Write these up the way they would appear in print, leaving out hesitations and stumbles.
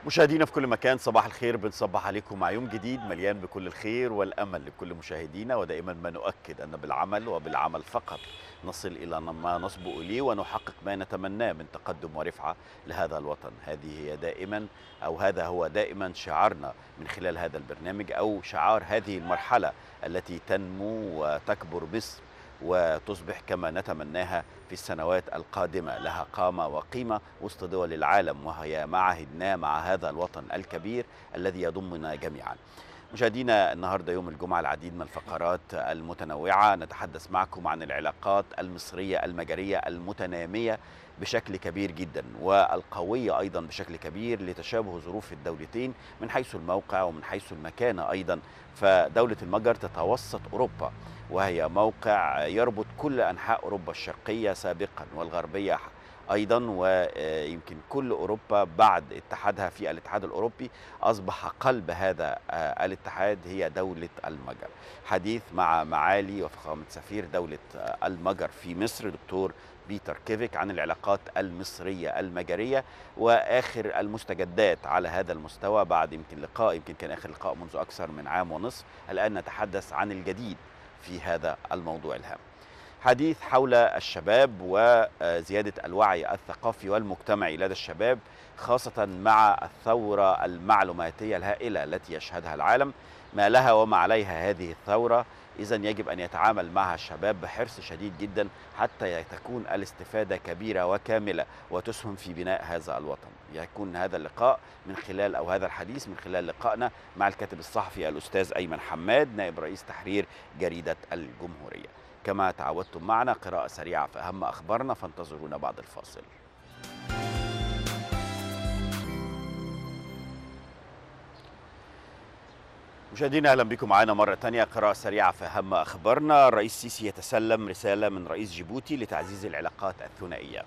مشاهدينا في كل مكان، صباح الخير. بنصبح عليكم مع يوم جديد مليان بكل الخير والأمل لكل مشاهدينا، ودائما ما نؤكد أن بالعمل وبالعمل فقط نصل إلى ما نصبو إليه ونحقق ما نتمناه من تقدم ورفعة لهذا الوطن. هذه هي دائما أو هذا هو دائما شعارنا من خلال هذا البرنامج، أو شعار هذه المرحلة التي تنمو وتكبر مصر وتصبح كما نتمناها في السنوات القادمة، لها قامة وقيمة وسط دول العالم، وهي ما عهدناه مع هذا الوطن الكبير الذي يضمنا جميعا. مشاهدينا، النهاردة يوم الجمعة العديد من الفقرات المتنوعة نتحدث معكم عن العلاقات المصرية المجرية المتنامية بشكل كبير جدا، والقوية أيضا بشكل كبير لتشابه ظروف الدولتين من حيث الموقع ومن حيث المكانة أيضا. فدولة المجر تتوسط أوروبا، وهي موقع يربط كل أنحاء أوروبا الشرقية سابقا والغربية أيضا، ويمكن كل أوروبا بعد اتحادها في الاتحاد الأوروبي أصبح قلب هذا الاتحاد هي دولة المجر. حديث مع معالي وفخامة سفير دولة المجر في مصر دكتور بيتر كيفيك عن العلاقات المصرية المجرية وآخر المستجدات على هذا المستوى، بعد يمكن كان آخر لقاء منذ أكثر من عام ونصف. الآن نتحدث عن الجديد في هذا الموضوع الهام. حديث حول الشباب وزيادة الوعي الثقافي والمجتمعي لدى الشباب، خاصة مع الثورة المعلوماتية الهائلة التي يشهدها العالم. ما لها وما عليها هذه الثورة، إذن يجب أن يتعامل معها الشباب بحرص شديد جدا حتى تكون الاستفادة كبيرة وكاملة وتسهم في بناء هذا الوطن. يكون هذا اللقاء من خلال أو هذا الحديث من خلال لقائنا مع الكاتب الصحفي الأستاذ أيمن حماد، نائب رئيس تحرير جريدة الجمهورية. كما تعودتم معنا قراءة سريعة في أهم أخبارنا، فانتظرونا بعد الفاصل. مشاهدينا، أهلا بكم معنا مرة تانية. قراءة سريعة في أهم أخبارنا. الرئيس السيسي يتسلم رسالة من رئيس جيبوتي لتعزيز العلاقات الثنائية.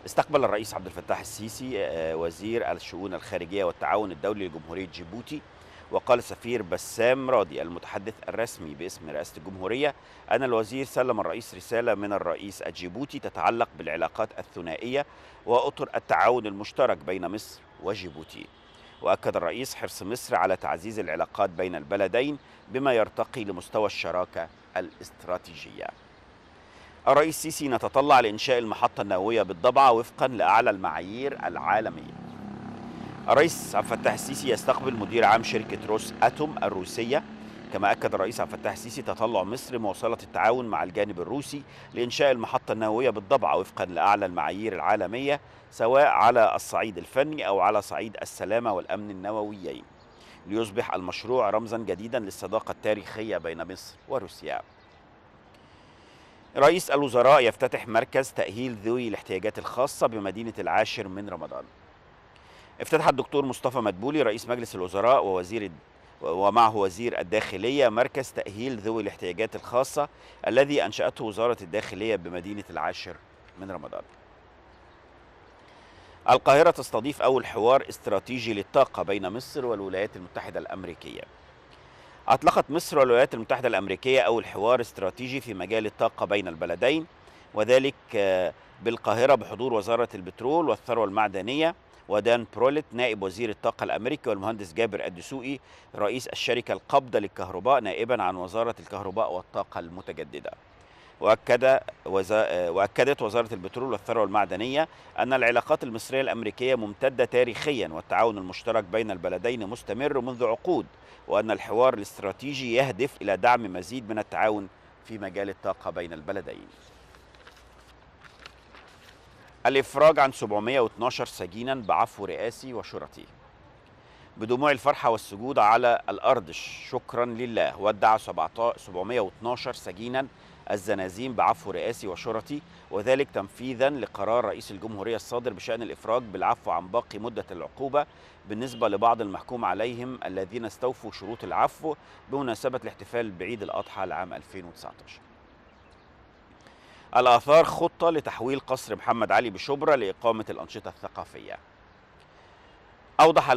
استقبل الرئيس عبد الفتاح السيسي وزير الشؤون الخارجية والتعاون الدولي لجمهورية جيبوتي، وقال سفير بسام راضي المتحدث الرسمي باسم رئاسة الجمهورية أن الوزير سلم الرئيس رسالة من الرئيس الجيبوتي تتعلق بالعلاقات الثنائية وأطر التعاون المشترك بين مصر وجيبوتي. وأكد الرئيس حرص مصر على تعزيز العلاقات بين البلدين بما يرتقي لمستوى الشراكة الاستراتيجية. الرئيس السيسي نتطلع لإنشاء المحطة النووية بالضبعة وفقا لأعلى المعايير العالمية. الرئيس عبد الفتاح السيسي يستقبل مدير عام شركة روس أتوم الروسية. كما أكد الرئيس عبد الفتاح السيسي تطلع مصر مواصلة التعاون مع الجانب الروسي لإنشاء المحطة النووية بالضبعة وفقا لأعلى المعايير العالمية، سواء على الصعيد الفني أو على صعيد السلامة والأمن النوويين، ليصبح المشروع رمزا جديدا للصداقة التاريخية بين مصر وروسيا. رئيس الوزراء يفتتح مركز تأهيل ذوي الاحتياجات الخاصة بمدينة العاشر من رمضان. افتتح الدكتور مصطفى مدبولي رئيس مجلس الوزراء ومعه وزير الداخلية مركز تأهيل ذوي الاحتياجات الخاصة الذي أنشأته وزارة الداخلية بمدينة العاشر من رمضان. القاهرة تستضيف أول حوار استراتيجي للطاقة بين مصر والولايات المتحدة الأمريكية. أطلقت مصر والولايات المتحدة الأمريكية أول حوار استراتيجي في مجال الطاقة بين البلدين، وذلك بالقاهرة بحضور وزارة البترول والثروة المعدنية ودان بروليت نائب وزير الطاقة الأمريكي، والمهندس جابر الدسوقي رئيس الشركة القابضة للكهرباء نائبا عن وزارة الكهرباء والطاقة المتجددة. وأكدت وزارة البترول والثروة المعدنية أن العلاقات المصرية الأمريكية ممتدة تاريخيا، والتعاون المشترك بين البلدين مستمر منذ عقود، وأن الحوار الاستراتيجي يهدف إلى دعم مزيد من التعاون في مجال الطاقة بين البلدين. الإفراج عن 712 سجينا بعفو رئاسي وشرطي. بدموع الفرحة والسجود على الأرض شكرا لله، ودع 712 سجينا الزنازين بعفو رئاسي وشرطي، وذلك تنفيذا لقرار رئيس الجمهورية الصادر بشأن الإفراج بالعفو عن باقي مدة العقوبة بالنسبة لبعض المحكوم عليهم الذين استوفوا شروط العفو بمناسبة الاحتفال بعيد الأضحى لعام 2019. الآثار خطة لتحويل قصر محمد علي بشبرا لإقامة الأنشطة الثقافية. أوضح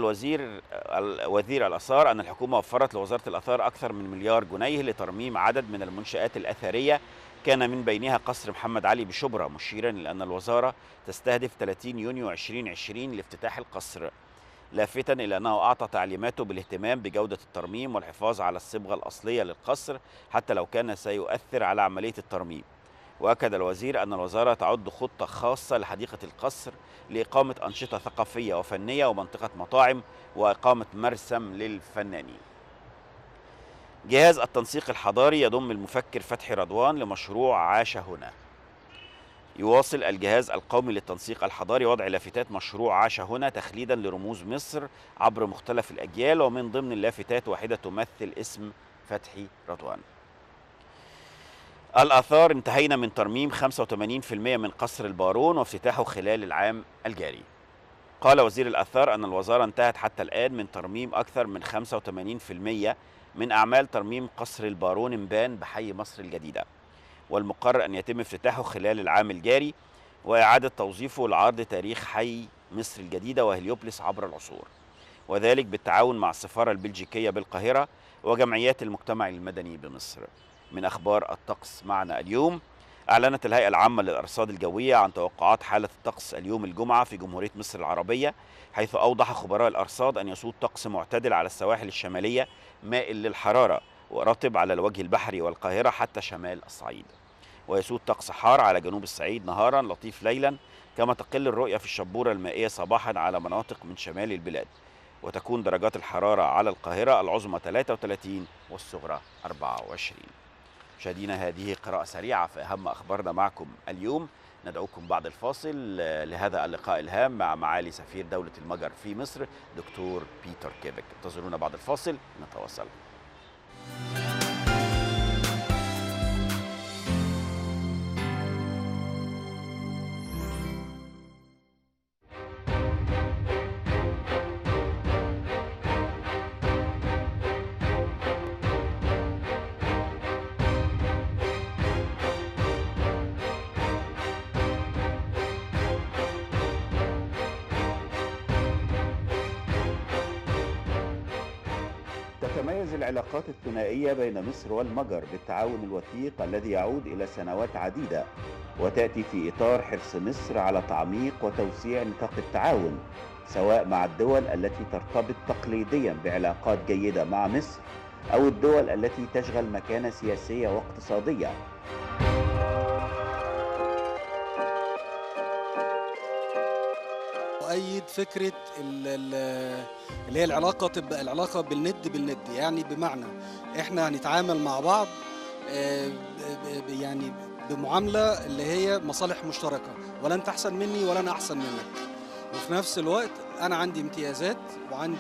وزير الآثار أن الحكومة وفرت لوزارة الآثار أكثر من مليار جنيه لترميم عدد من المنشآت الأثرية كان من بينها قصر محمد علي بشبرا، مشيرا إلى أن الوزارة تستهدف 30 يونيو 2020 لافتتاح القصر. لافتا إلى أنه أعطى تعليماته بالاهتمام بجودة الترميم والحفاظ على الصبغة الأصلية للقصر حتى لو كان سيؤثر على عملية الترميم. وأكد الوزير أن الوزارة تعد خطة خاصة لحديقة القصر لإقامة أنشطة ثقافية وفنية ومنطقة مطاعم وإقامة مرسم للفنانين. جهاز التنسيق الحضاري يضم المفكر فتحي رضوان لمشروع عاش هنا. يواصل الجهاز القومي للتنسيق الحضاري وضع لافتات مشروع عاش هنا تخليدا لرموز مصر عبر مختلف الأجيال، ومن ضمن اللافتات واحدة تمثل اسم فتحي رضوان. الآثار: انتهينا من ترميم 85% من قصر البارون وافتتاحه خلال العام الجاري. قال وزير الآثار أن الوزارة انتهت حتى الآن من ترميم أكثر من 85% من أعمال ترميم قصر البارون مبان بحي مصر الجديدة، والمقرر أن يتم افتتاحه خلال العام الجاري وإعادة توظيفه لعرض تاريخ حي مصر الجديدة وهليوبلس عبر العصور، وذلك بالتعاون مع السفارة البلجيكية بالقاهرة وجمعيات المجتمع المدني بمصر. من أخبار الطقس معنا اليوم: أعلنت الهيئة العامة للأرصاد الجوية عن توقعات حالة الطقس اليوم الجمعة في جمهورية مصر العربية، حيث أوضح خبراء الأرصاد أن يسود طقس معتدل على السواحل الشمالية مائل للحرارة ورطب على الوجه البحري والقاهرة حتى شمال الصعيد، ويسود طقس حار على جنوب الصعيد نهارا لطيف ليلا، كما تقل الرؤية في الشبورة المائية صباحا على مناطق من شمال البلاد، وتكون درجات الحرارة على القاهرة العظمى 33 والصغرى 24. مشاهدينا، هذه قراءة سريعة في أهم أخبارنا معكم اليوم. ندعوكم بعد الفاصل لهذا اللقاء الهام مع معالي سفير دولة المجر في مصر دكتور بيتر كيبك. انتظرونا بعد الفاصل نتواصل. تتميز العلاقات الثنائية بين مصر والمجر بالتعاون الوثيق الذي يعود إلى سنوات عديدة، وتأتي في إطار حرص مصر على تعميق وتوسيع نطاق التعاون، سواء مع الدول التي ترتبط تقليديا بعلاقات جيدة مع مصر أو الدول التي تشغل مكانة سياسية واقتصادية. أؤيد فكرة اللي هي العلاقة تبقى العلاقة بالند بالند، يعني بمعنى إحنا هنتعامل مع بعض يعني بمعاملة اللي هي مصالح مشتركة، ولا أنت أحسن مني ولا أنا أحسن منك، وفي نفس الوقت أنا عندي امتيازات وعندي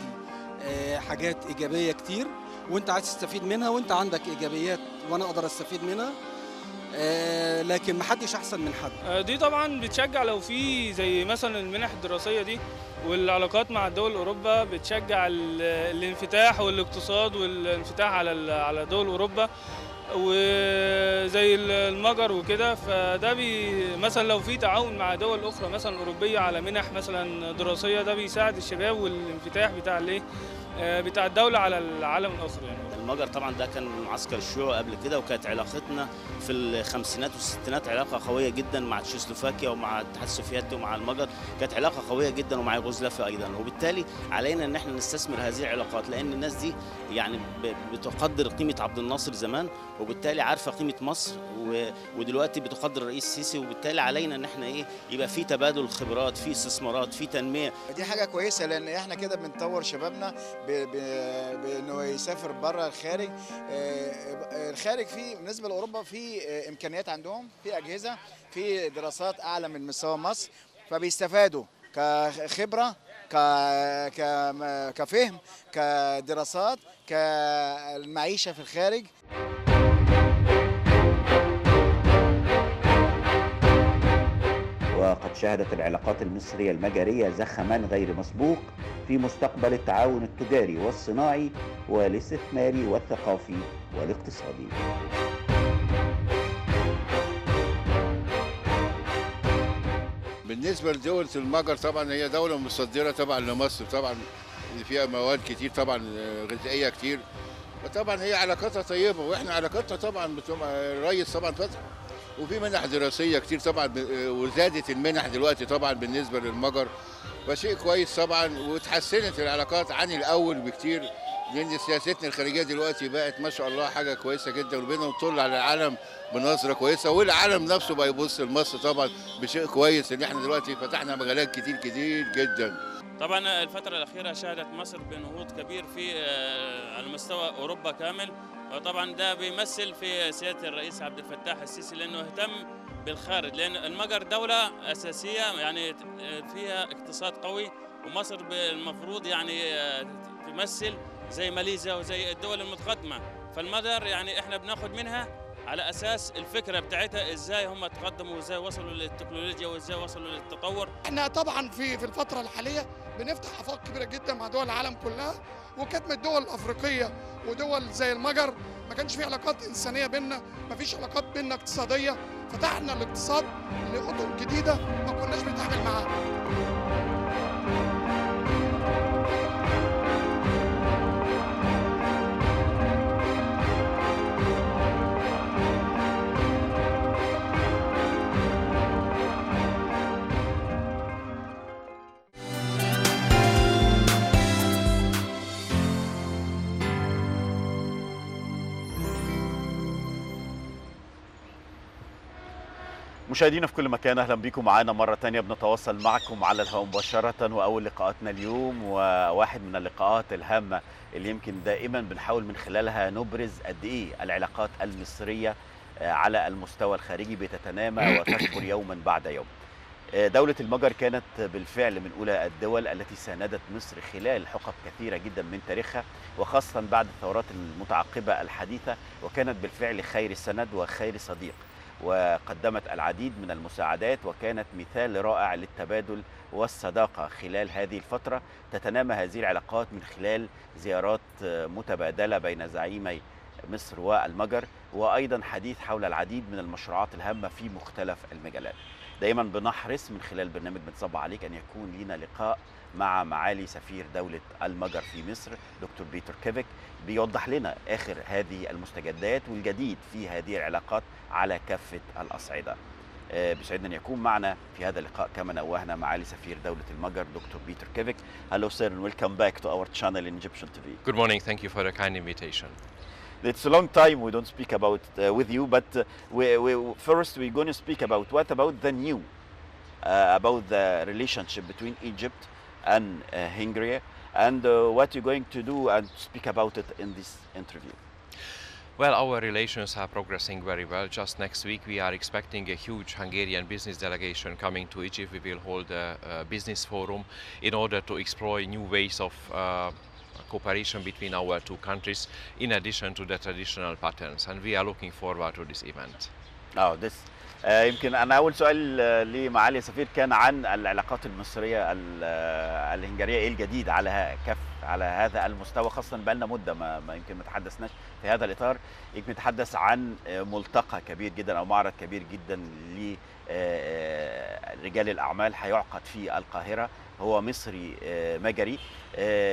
حاجات إيجابية كتير وأنت عايز تستفيد منها، وأنت عندك إيجابيات وأنا أقدر أستفيد منها، لكن محدش احسن من حد. دي طبعا بتشجع لو في زي مثلا المنح الدراسيه دي، والعلاقات مع الدول اوروبا بتشجع الانفتاح والاقتصاد والانفتاح على دول اوروبا وزي المجر وكده. فده مثلا لو في تعاون مع دول اخرى مثلا اوروبيه على منح مثلا دراسيه، ده بيساعد الشباب والانفتاح بتاع الدوله على العالم الاخر يعني. المجر طبعا ده كان معسكر الشيوعي قبل كده، وكانت علاقتنا في الخمسينات والستينات علاقه قويه جدا مع تشيكوسلوفاكيا ومع الاتحاد السوفيتي ومع المجر، كانت علاقه قويه جدا، ومع يوغوسلافيا ايضا. وبالتالي علينا ان احنا نستثمر هذه العلاقات، لان الناس دي يعني بتقدر قيمه عبد الناصر زمان، وبالتالي عارفه قيمه مصر، ودلوقتي بتقدر الرئيس السيسي، وبالتالي علينا ان احنا يبقى في تبادل خبرات، في استثمارات، في تنميه. دي حاجه كويسه، لان احنا كده بنطور شبابنا بانه يسافر بره الخارج. الخارج فيه بالنسبه لاوروبا في امكانيات عندهم، في اجهزه، في دراسات اعلى من مستوى مصر، فبيستفادوا كخبره، كفهم، كدراسات، كالمعيشه في الخارج. وقد شهدت العلاقات المصرية المجرية زخما غير مسبوق في مستقبل التعاون التجاري والصناعي والاستثماري والثقافي والاقتصادي. بالنسبة لدولة المجر طبعا هي دولة مصدرة طبعا لمصر، طبعا فيها مواد كتير طبعا غذائية كتير، وطبعا هي علاقاتها طيبة، واحنا علاقاتنا طبعا الرئيس طبعا فتح، وفي منح دراسية كتير طبعا، وزادت المنح دلوقتي طبعا بالنسبة للمجر، فشيء كويس طبعا، وتحسنت العلاقات عن الاول بكتير، لان سياستنا الخارجيه دلوقتي بقت ما شاء الله حاجه كويسه جدا، وبقينا نطل على العالم بنظره كويسه، والعالم نفسه بقى يبص لمصر طبعا بشيء كويس، ان احنا دلوقتي فتحنا مجالات كتير كتير جدا. طبعا الفترة الأخيرة شهدت مصر بنهوض كبير في على مستوى أوروبا كامل، وطبعا ده بيمثل في سيادة الرئيس عبد الفتاح السيسي لأنه اهتم بالخارج، لأن المجر دولة أساسية يعني فيها اقتصاد قوي، ومصر المفروض يعني تمثل زي ماليزيا وزي الدول المتقدمة، فالمجر يعني احنا بناخد منها على اساس الفكره بتاعتها ازاي هم تقدموا وازاي وصلوا للتكنولوجيا وازاي وصلوا للتطور. احنا طبعا في الفتره الحاليه بنفتح افاق كبيره جدا مع دول العالم كلها، وكانت من الدول الافريقيه ودول زي المجر ما كانش في علاقات انسانيه بيننا، ما فيش علاقات بيننا اقتصاديه، فتحنا الاقتصاد لاطر جديده ما كناش بنتعامل معاها. مشاهدينا في كل مكان، اهلا بكم معانا مره ثانيه. بنتواصل معكم على الهواء مباشره، واول لقاءاتنا اليوم وواحد من اللقاءات الهامه اللي يمكن دائما بنحاول من خلالها نبرز قد ايه العلاقات المصريه على المستوى الخارجي بتتنامى وتكبر يوما بعد يوم. دولة المجر كانت بالفعل من أولى الدول التي ساندت مصر خلال حقب كثيرة جدا من تاريخها، وخاصة بعد الثورات المتعقبة الحديثة، وكانت بالفعل خير السند وخير صديق، وقدمت العديد من المساعدات، وكانت مثال رائع للتبادل والصداقة خلال هذه الفترة. تتنامى هذه العلاقات من خلال زيارات متبادلة بين زعيمي مصر والمجر، وأيضا حديث حول العديد من المشروعات الهامة في مختلف المجالات. دائما بنحرص من خلال برنامج بنصبح عليك أن يكون لنا لقاء مع معالي سفير دولة المجر في مصر دكتور بيتر كيفيك، بيوضح لنا آخر هذه المستجدات والجديد في هذه العلاقات على كافة الأصعدة. بيسعدنا أن يكون معنا في هذا اللقاء كما نوهنا معالي سفير دولة المجر دكتور بيتر كيفيك. Hello sir and welcome back to our channel in Egyptian TV. Good morning, thank you for the kind invitation. It's a long time we don't speak about with you, but first we're going to speak about what about the new, about the relationship between Egypt and Hungary, and what you're going to do and speak about it in this interview. Well, our relations are progressing very well. Just next week we are expecting a huge Hungarian business delegation coming to Egypt. We will hold a business forum in order to explore new ways of cooperation between our two countries in addition to the traditional patterns, and we are looking forward to this event. this يمكن أنا أول سؤال لمعالي سفير كان عن العلاقات المصرية الهنغارية، إيه الجديد على على هذا المستوى، خاصة بقالنا مدة ما يمكن ما تحدثناش في هذا الإطار. يمكن نتحدث عن ملتقى كبير جدا أو معرض كبير جدا لرجال الأعمال هيعقد في القاهرة، هو مصري مجري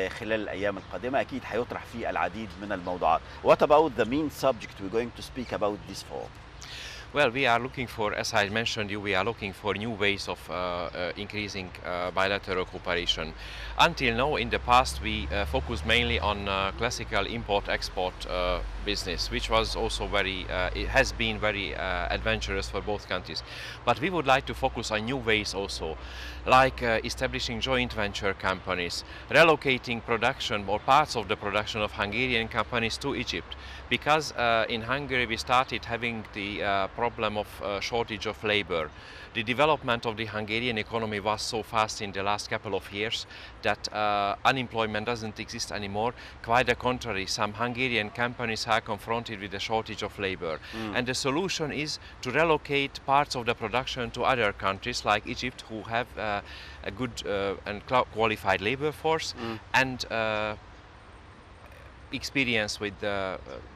خلال الأيام القادمة، أكيد هيطرح فيه العديد من الموضوعات. What about the main subject we're going to speak about this fall? Well, we are looking for, as I mentioned you, we are looking for new ways of increasing bilateral cooperation. Until now, in the past, we focused mainly on classical import-export business, which was also it has been very adventurous for both countries. But we would like to focus on new ways also, like establishing joint venture companies, relocating production or parts of the production of Hungarian companies to Egypt, because in Hungary we started having the problem of shortage of labor. The development of the Hungarian economy was so fast in the last couple of years that unemployment doesn't exist anymore. Quite the contrary, some Hungarian companies are confronted with a shortage of labor. And the solution is to relocate parts of the production to other countries like Egypt, who have a good and qualified labor force, and experience with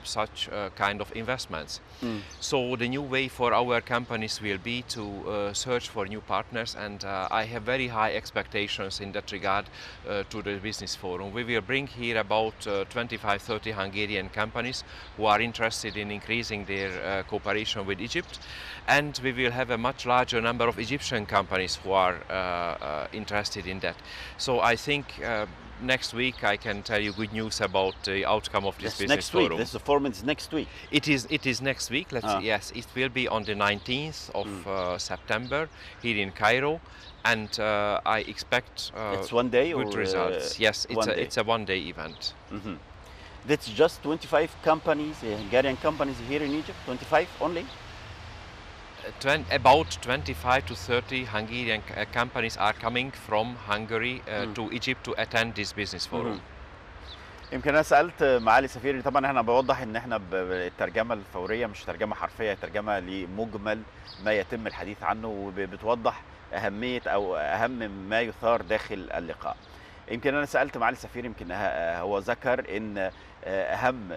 such kind of investments. So the new way for our companies will be to search for new partners, and I have very high expectations in that regard to the business forum. We will bring here about 25-30 Hungarian companies who are interested in increasing their cooperation with Egypt, and we will have a much larger number of Egyptian companies who are interested in that. So I think next week I can tell you good news about the outcome of this business forum. Next week. This forum is next week. It is next week. Yes, it will be on the 19th of September here in Cairo, and I expect it's one day good or results. Yes, it's a one-day event. That's just 25 companies, Hungarian companies here in Egypt. 25 only. About 25 to 30 Hungarian companies are coming from Hungary to Egypt to attend this business forum. يمكن انا سالت معالي سفير، طبعا احنا بوضح ان احنا بالترجمه الفوريه مش ترجمه حرفيه، ترجمه لمجمل ما يتم الحديث عنه، وبتوضح اهميه او اهم ما يثار داخل اللقاء. يمكن انا سالت معالي السفير، يمكن هو ذكر ان اهم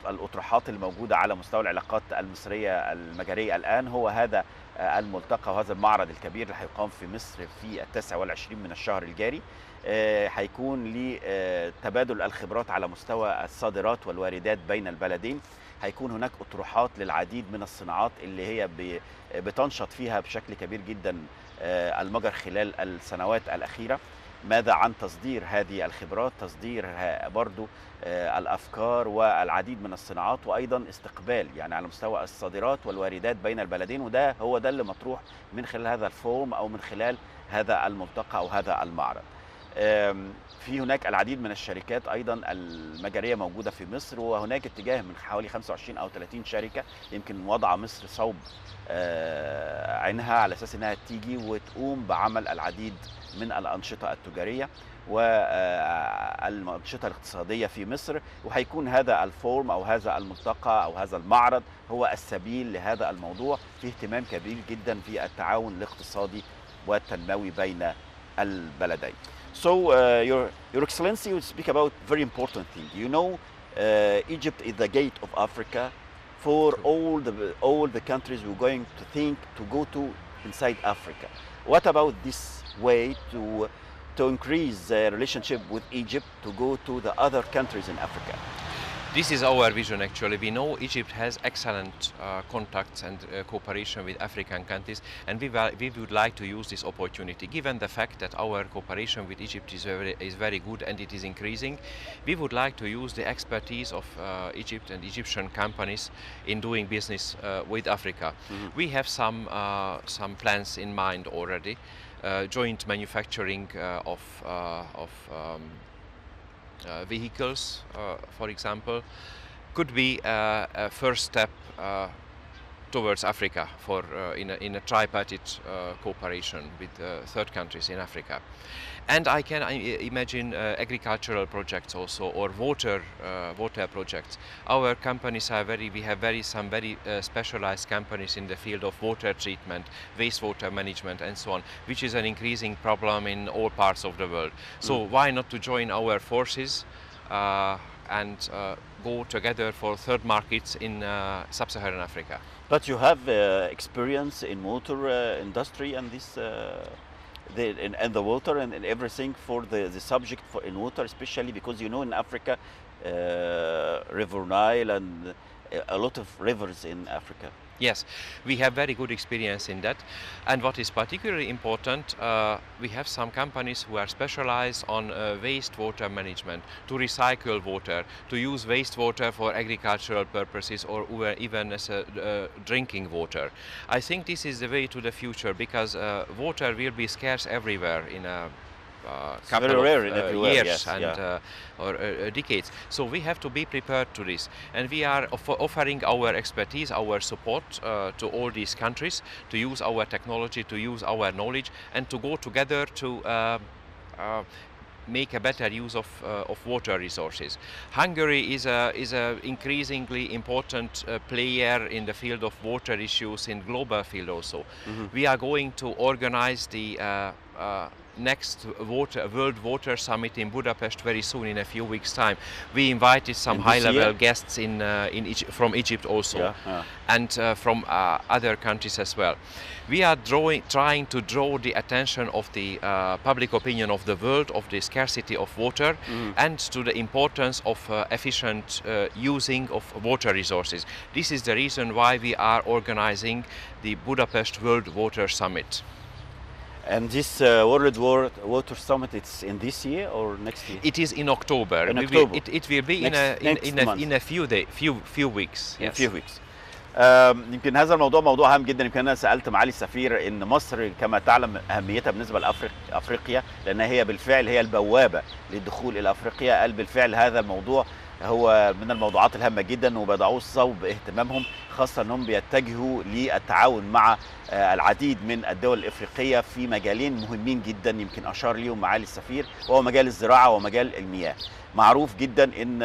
الاطروحات الموجوده على مستوى العلاقات المصريه المجريه الان هو هذا الملتقى وهذا المعرض الكبير اللي هيقام في مصر في 29 من الشهر الجاري. هيكون لتبادل الخبرات على مستوى الصادرات والواردات بين البلدين. هيكون هناك اطروحات للعديد من الصناعات اللي هي بتنشط فيها بشكل كبير جدا المجر خلال السنوات الاخيره. ماذا عن تصدير هذه الخبرات، تصدير برضو الأفكار والعديد من الصناعات، وأيضا استقبال يعني على مستوى الصادرات والواردات بين البلدين. وده هو ده اللي مطروح من خلال هذا الفورم أو من خلال هذا الملتقى أو هذا المعرض. في هناك العديد من الشركات أيضا المجرية موجودة في مصر، وهناك اتجاه من حوالي 25 أو 30 شركة يمكن وضع مصر صوب عينها على أساس أنها تيجي وتقوم بعمل العديد من الأنشطة التجارية والأنشطة الاقتصادية في مصر. وهيكون هذا الفورم أو هذا الملتقى أو هذا المعرض هو السبيل لهذا الموضوع، في اهتمام كبير جدا في التعاون الاقتصادي والتنموي بين البلدين. So Your Excellency, you speak about very important thing. You know, Egypt is the gate of Africa for all the countries we're going to think to go to inside Africa. What about this way to increase the relationship with Egypt to go to the other countries in Africa? This is our vision actually. We know Egypt has excellent contacts and cooperation with African countries, and we would like to use this opportunity. Given the fact that our cooperation with Egypt is very good and it is increasing, we would like to use the expertise of Egypt and Egyptian companies in doing business with Africa. We have some plans in mind already. Joint manufacturing of vehicles, for example, could be a first step towards Africa for in a tripartite cooperation with third countries in Africa. And I can imagine agricultural projects also, or water projects. Our companies are we have some very specialized companies in the field of water treatment, wastewater management, and so on, which is an increasing problem in all parts of the world. So why not to join our forces and go together for third markets in sub-Saharan Africa? But you have experience in water industry and this. And the water and everything for the subject for in water, especially because you know in Africa, River Nile and a lot of rivers in Africa. Yes, we have very good experience in that, and what is particularly important, we have some companies who are specialized on wastewater management, to recycle water, to use wastewater for agricultural purposes or even as drinking water. I think this is the way to the future, because water will be scarce everywhere in a couple of years or decades. So we have to be prepared to this, and we are offering our expertise, our support to all these countries to use our technology, to use our knowledge, and to go together to make a better use of water resources. Hungary is a increasingly important player in the field of water issues in global field also. We are going to organize the next World Water Summit in Budapest very soon in a few weeks' time. We invited some high-level guests from Egypt also, and from other countries as well. We are trying to draw the attention of the public opinion of the world of the scarcity of water and to the importance of efficient using of water resources. This is the reason why we are organizing the Budapest World Water Summit. And this World Water Summit, it's in this year or next year? It is in October. It will be in a few weeks. Yes. Few weeks. يمكن هذا الموضوع موضوع هام جدا. يمكن انا سالت معالي السفير ان مصر كما تعلم اهميتها بالنسبه لافريقيا، لان هي بالفعل هي البوابه للدخول الى افريقيا. قال بالفعل هذا الموضوع هو من الموضوعات الهامه جدا وبيضعوه صوب اهتمامهم، خاصه انهم بيتجهوا للتعاون مع العديد من الدول الافريقيه في مجالين مهمين جدا يمكن اشار ليهم معالي السفير، وهو مجال الزراعه ومجال المياه. معروف جدا ان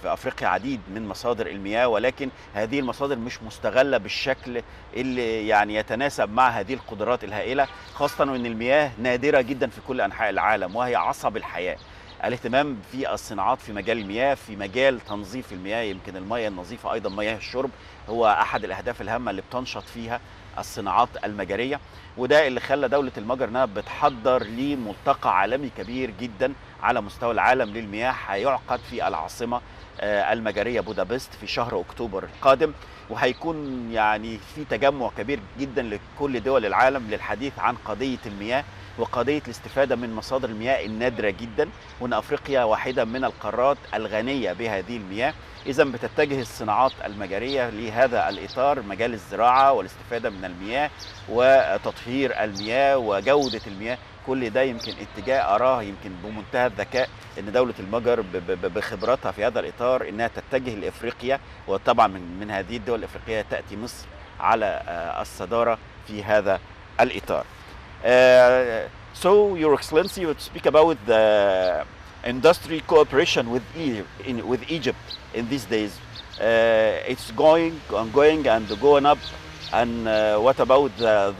في افريقيا عديد من مصادر المياه، ولكن هذه المصادر مش مستغله بالشكل اللي يعني يتناسب مع هذه القدرات الهائله، خاصه ان المياه نادره جدا في كل انحاء العالم وهي عصب الحياه. الاهتمام في الصناعات في مجال المياه، في مجال تنظيف المياه، يمكن المياه النظيفه ايضا مياه الشرب هو احد الاهداف الهامه اللي بتنشط فيها الصناعات المجريه، وده اللي خلى دوله المجر انها بتحضر لملتقى عالمي كبير جدا على مستوى العالم للمياه هيعقد في العاصمه المجريه بودابست في شهر اكتوبر القادم، وهيكون يعني في تجمع كبير جدا لكل دول العالم للحديث عن قضيه المياه وقضيه الاستفاده من مصادر المياه النادره جدا، وان افريقيا واحده من القارات الغنيه بهذه المياه. اذا بتتجه الصناعات المجريه لهذا الاطار، مجال الزراعه والاستفاده من المياه وتطهير المياه وجوده المياه. كل ده يمكن اتجاه اراه يمكن بمنتهى الذكاء ان دوله المجر بخبراتها في هذا الاطار انها تتجه لافريقيا، وطبعا من هذه الدول الافريقيه تاتي مصر على الصداره في هذا الاطار. So, Your Excellency, you would speak about the industry cooperation with Egypt in these days. It's ongoing and going up. And what about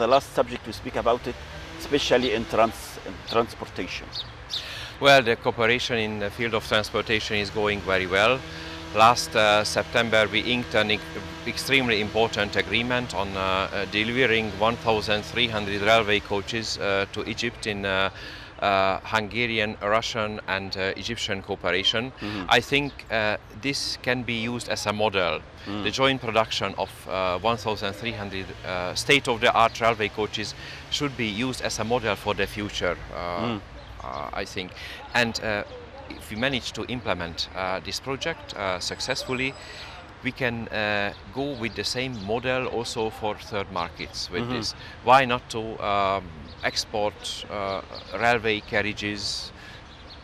the last subject you speak about it, especially in transportation? Well, the cooperation in the field of transportation is going very well. Last September, we inked an extremely important agreement on delivering 1,300 railway coaches to Egypt in Hungarian, Russian and Egyptian cooperation. I think this can be used as a model. The joint production of 1,300 state-of-the-art railway coaches should be used as a model for the future, I think. And if we manage to implement this project successfully, we can go with the same model also for third markets with this. Why not to export railway carriages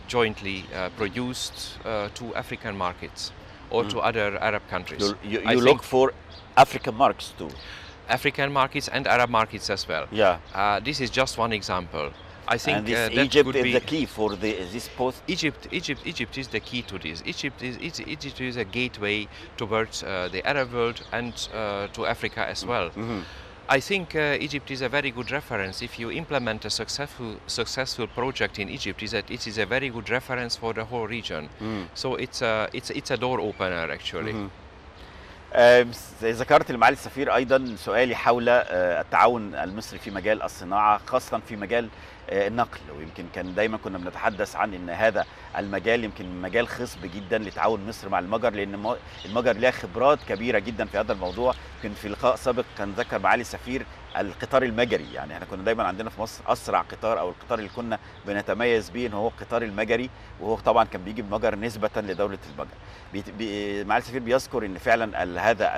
jointly produced to African markets or to other Arab countries? You look for African markets too? African markets and Arab markets as well. Yeah. This is just one example. I think that Egypt is the key for this post. Egypt is the key to this. Egypt is a gateway towards the Arab world and to Africa as well. I think Egypt is a very good reference. If you implement a successful project in Egypt, it is a very good reference for the whole region. So it's a door opener actually. ذكرت لمعالي السفير ايضا سؤالي حول التعاون المصري في مجال الصناعه، خاصه في مجال النقل، ويمكن كان دايما كنا بنتحدث عن ان هذا المجال يمكن مجال خصب جدا لتعاون مصر مع المجر، لان المجر لها خبرات كبيره جدا في هذا الموضوع. يمكن في لقاء سابق كان ذكر معالي السفير القطار المجري، يعني احنا كنا دايما عندنا في مصر اسرع قطار او القطار اللي كنا بنتميز به ان هو القطار المجري، وهو طبعا كان بيجي بمجر نسبه لدوله المجر. معالي السفير بيذكر ان فعلا هذا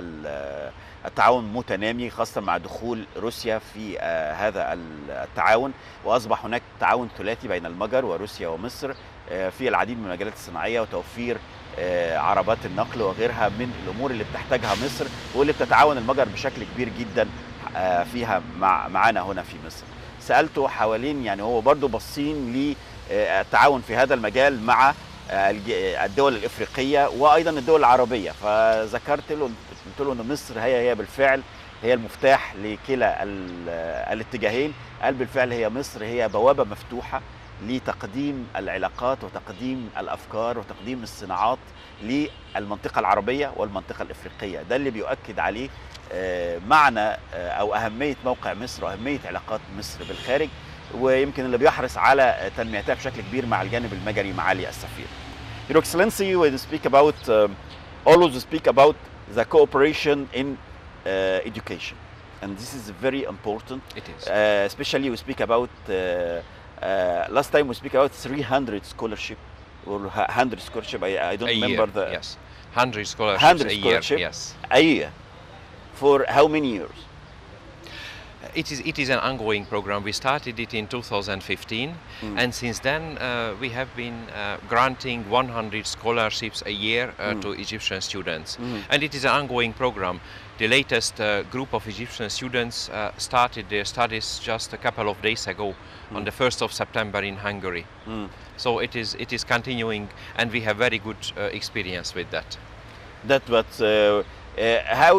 التعاون متنامي، خاصه مع دخول روسيا في هذا التعاون، واصبح هناك تعاون ثلاثي بين المجر وروسيا ومصر في العديد من المجالات الصناعيه وتوفير عربات النقل وغيرها من الامور اللي بتحتاجها مصر، واللي بتتعاون المجر بشكل كبير جدا فيها معانا هنا في مصر. سالته حوالين يعني هو برضو باصين للتعاون في هذا المجال مع الدول الافريقيه وايضا الدول العربيه، فذكرت له قلت له ان مصر هي بالفعل هي المفتاح لكلا الاتجاهين. قال بالفعل هي مصر هي بوابة مفتوحة لتقديم العلاقات وتقديم الأفكار وتقديم الصناعات للمنطقة العربية والمنطقة الإفريقية. ده اللي بيؤكد عليه معنى أو أهمية موقع مصر وأهمية علاقات مصر بالخارج، ويمكن اللي بيحرص على تنميتها بشكل كبير مع الجانب المجري معالي السفير. Your Excellency, when you speak about, always speak about the cooperation in education, and this is very important. It is. Especially we speak about, last time we speak about 300 scholarship or 100 scholarship. I don't remember the. Yes, 100 scholarships 100 a year. scholarship Yes. A year. For how many years? It is an ongoing program. We started it in 2015, and since then we have been granting 100 scholarships a year to Egyptian students. And it is an ongoing program. The latest group of Egyptian students started their studies just a couple of days ago, on the 1st of September in Hungary. So it is continuing, and we have very good experience with that. That what how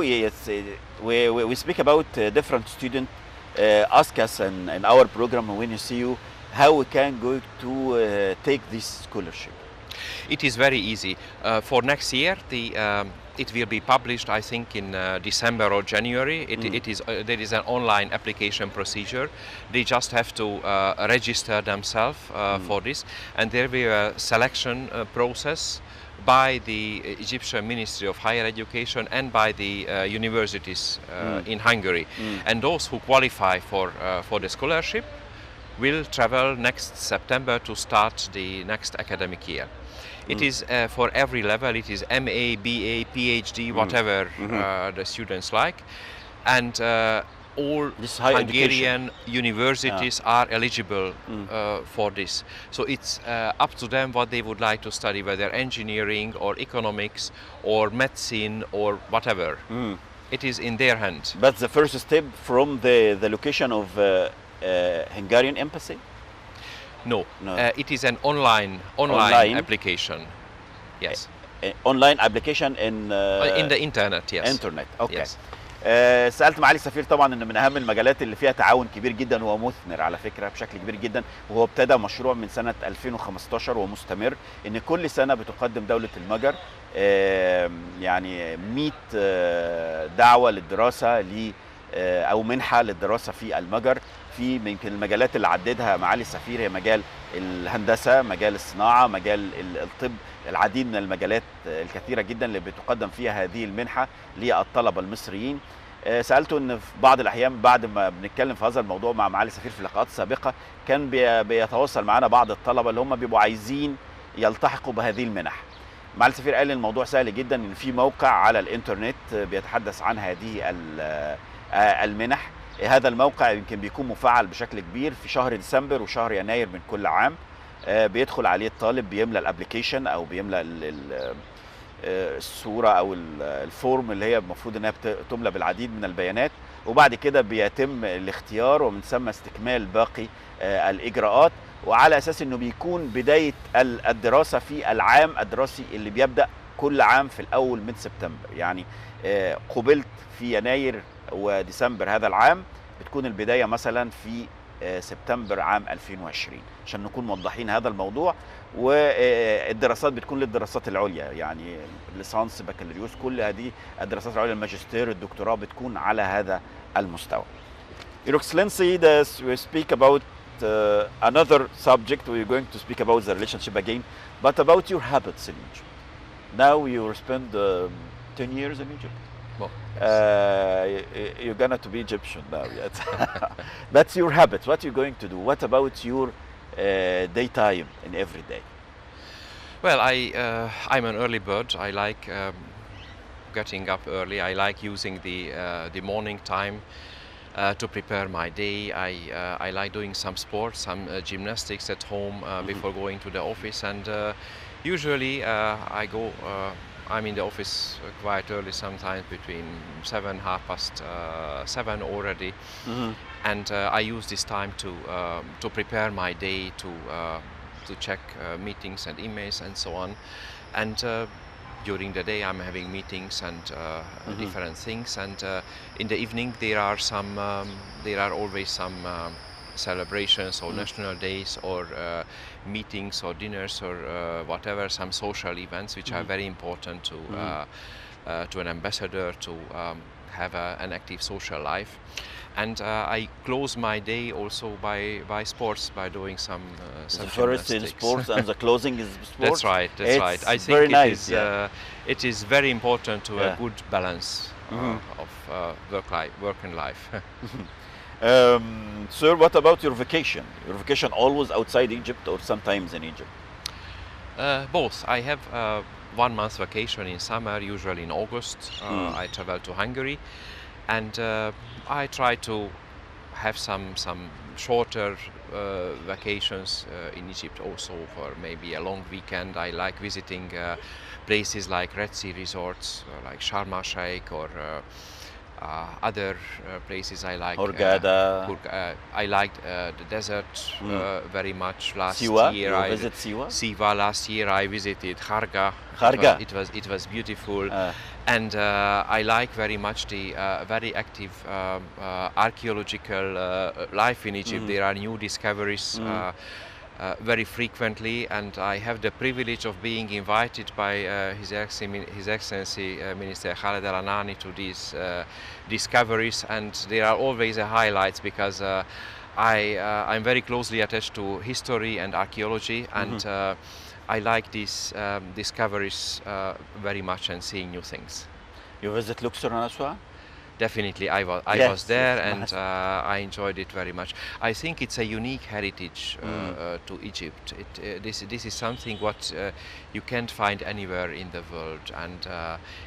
we speak about different students ask us in our program when you see you how we can go to take this scholarship. It is very easy. For next year, it will be published, I think, in December or January. There is an online application procedure. They just have to register themselves for this, and there will be a selection process by the Egyptian Ministry of Higher Education and by the universities in Hungary. And those who qualify for the scholarship will travel next September to start the next academic year. It is for every level. It is MA, BA, PhD, whatever the students like. And all Hungarian universities are eligible for this. So it's up to them what they would like to study, whether engineering or economics or medicine or whatever. It is in their hands. But the first step from the location of Hungarian embassy? No, it is an online application. Yes. Online application in the internet. Yes. Internet. Okay. Yes. سألت معالي السفير طبعا ان من اهم المجالات اللي فيها تعاون كبير جدا ومثمر على فكره بشكل كبير جدا، وهو ابتدى مشروع من سنه 2015 ومستمر، ان كل سنه بتقدم دوله المجر يعني 100 دعوه للدراسه او منحه للدراسه في المجر. في يمكن المجالات اللي عددها معالي السفير هي مجال الهندسه، مجال الصناعه، مجال الطب، العديد من المجالات الكثيره جدا اللي بتقدم فيها هذه المنحه للطلبه المصريين. سالته ان في بعض الاحيان بعد ما بنتكلم في هذا الموضوع مع معالي السفير في لقاءات سابقه كان بيتواصل معنا بعض الطلبه اللي هم بيبقوا عايزين يلتحقوا بهذه المنح. معالي السفير قال الموضوع سهل جدا، ان في موقع على الانترنت بيتحدث عن هذه المنح. هذا الموقع يمكن بيكون مفعل بشكل كبير في شهر ديسمبر وشهر يناير من كل عام. بيدخل عليه الطالب، بيملى الابليكيشن او بيملى الصوره او الفورم اللي هي المفروض انها تملى بالعديد من البيانات، وبعد كده بيتم الاختيار ومن ثم استكمال باقي الاجراءات، وعلى اساس انه بيكون بدايه الدراسه في العام الدراسي اللي بيبدا كل عام في الاول من سبتمبر. يعني قبلت في يناير وديسمبر هذا العام، بتكون البدايه مثلا في سبتمبر عام 2020 عشان نكون موضحين هذا الموضوع. والدراسات بتكون للدراسات العليا، يعني ليسانس، بكالوريوس، كل هذه الدراسات العليا، الماجستير، الدكتوراه بتكون على هذا المستوى. Your Excellency, we speak about another subject. We're going to speak about the relationship again, but about your habits in Egypt. Now you spend 10 years in Egypt. Well, you're gonna to be Egyptian now yet. That's your habits. What you're going to do? What about your daytime in every day? Well, I'm an early bird. I like getting up early. I like using the morning time to prepare my day. I like doing some sports, some gymnastics at home before going to the office, and usually I go. I'm in the office quite early, sometimes between 7, 7:30 already, and I use this time to prepare my day, to check meetings and emails and so on. And during the day I'm having meetings and different things, and in the evening there are always some celebrations or national days or meetings or dinners or whatever, some social events which are very important to an ambassador to have an active social life. And I close my day also by sports, by doing some The first in sports and the closing is sports. That's right. That's It's right. I think very nice, it is very important to Yeah. a good balance of work and life. Sir, what about your vacation? Your vacation always outside Egypt or sometimes in Egypt? Both. I have 1 month vacation in summer, usually in August. I travel to Hungary, and I try to have some shorter vacations in Egypt also, for maybe a long weekend. I like visiting places like Red Sea resorts, like Sharm el-Sheikh, or other places I like. Hurghada. I liked the desert very much last Siwa? year. You visit Siwa? Siwa last year I visited Kharga. Kharga. It was beautiful, and I like very much the very active archaeological life in Egypt. There are new discoveries very frequently, and I have the privilege of being invited by His Excellency Minister Khaled Al-Anani to these discoveries, and there are always highlights because I'm very closely attached to history and archaeology, and I like these discoveries very much and seeing new things. You visit Luxor and Aswan? Definitely, I Yes, was there, yes, and I enjoyed it very much. I think it's a unique heritage to Egypt. This is something what you can't find anywhere in the world, and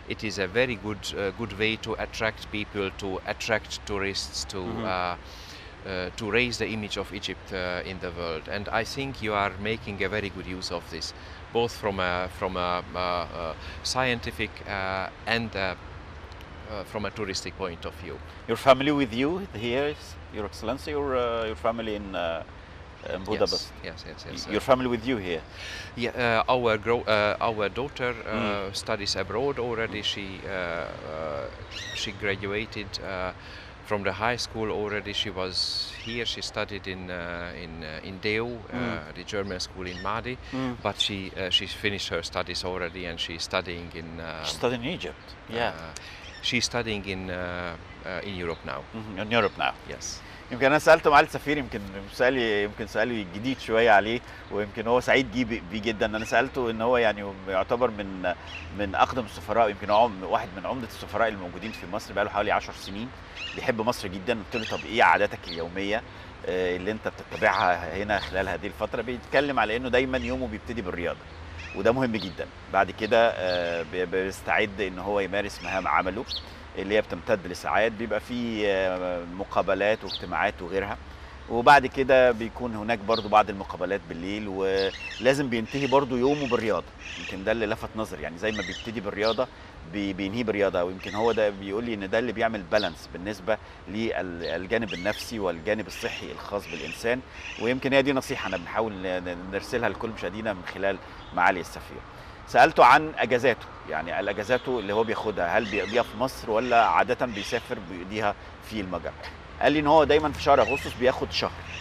it is a very good way to attract people, to attract tourists, to raise the image of Egypt in the world. And I think you are making a very good use of this, both from a scientific and from a touristic point of view. Your family with you here, Your Excellency, or your family in Budapest? Yes. Your family with you here? Yeah, our daughter studies abroad already. She graduated from the high school already. She was here. She studied in DEU, the German school in Madi, but she finished her studies already, and she's studying in. She studied in Egypt. Yeah. She's studying in Europe now. In Europe now. Yes. يمكن انا سالت معالي السفير، يمكن سؤالي جديد شويه عليه، ويمكن هو سعيد بيه جدا. انا سالته ان هو يعني يعتبر من اقدم السفراء، يمكن واحد من عمده السفراء الموجودين في مصر بقاله حوالي 10 سنين، بيحب مصر جدا. قلت له طب ايه عاداتك اليوميه اللي انت بتتبعها هنا خلال هذه الفتره؟ بيتكلم على انه دايما يومه بيبتدي بالرياضه، وده مهم جدا. بعد كده بيستعد ان هو يمارس مهام عمله اللي هي بتمتد لساعات، بيبقى في مقابلات واجتماعات وغيرها، وبعد كده بيكون هناك برضو بعض المقابلات بالليل، ولازم بينتهي برضو يومه بالرياضه. يمكن ده اللي لفت نظري، يعني زي ما بيبتدي بالرياضه بينهي بالرياضه، ويمكن هو ده بيقول لي ان ده اللي بيعمل بالانس بالنسبه للجانب النفسي والجانب الصحي الخاص بالانسان. ويمكن هي دي نصيحه انا بنحاول نرسلها لكل مشاهدينا من خلال معالي السفير. سالته عن اجازاته، يعني الاجازاته اللي هو بياخدها، هل بيقضيها في مصر ولا عاده بيسافر بيقضيها في المجر؟ قال لي ان هو دايما في شهر اغسطس بياخد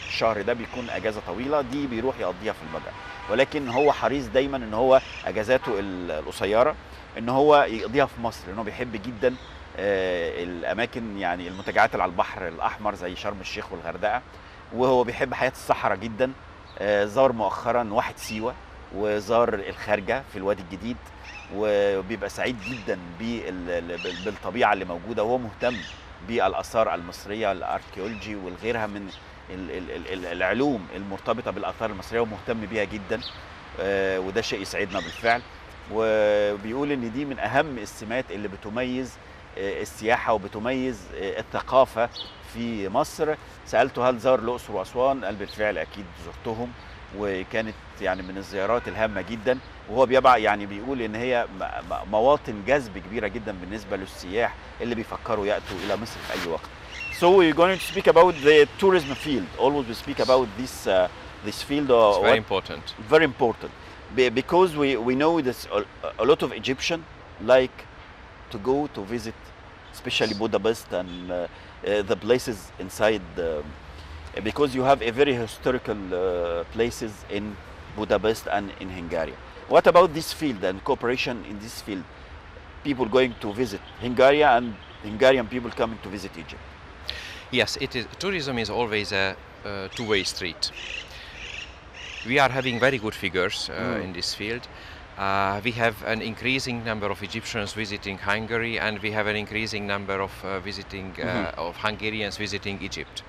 الشهر ده بيكون اجازه طويله، دي بيروح يقضيها في المجر، ولكن هو حريص دايما ان هو اجازاته القصيره ان هو يقضيها في مصر، لانه بيحب جدا الاماكن، يعني المنتجعات اللي على البحر الاحمر زي شرم الشيخ والغردقه، وهو بيحب حياه الصحراء جدا. زار مؤخرا واحد سيوه، وزار الخارجه في الوادي الجديد، وبيبقى سعيد جدا بالطبيعه اللي موجوده، وهو مهتم بالاثار المصريه، الاركيولوجي والغيرها من العلوم المرتبطه بالاثار المصريه، ومهتم بيها جدا، وده شيء يسعدنا بالفعل. وبيقول ان دي من اهم السمات اللي بتميز السياحه وبتميز الثقافه في مصر. سالته هل زار الاقصر واسوان؟ قال بالفعل اكيد زرتهم، وكانت يعني من الزيارات الهامه جدا، وهو يعني بيقول ان هي مواطن جذب كبيره جدا بالنسبه للسياح اللي بيفكروا ياتوا الى مصر في اي وقت. So we're going to speak about the tourism field. Always we speak about this field. It's very important. Very important. because we know this a lot of Egyptian like to go to visit, especially Budapest and the places inside, because you have a very historical places in Budapest and in Hungary. What about this field and cooperation in this field? People going to visit Hungary and Hungarian people coming to visit Egypt. Yes, it is. Tourism is always a two-way street. We are having very good figures in this field. We have an increasing number of Egyptians visiting Hungary, and we have an increasing number of of Hungarians visiting Egypt.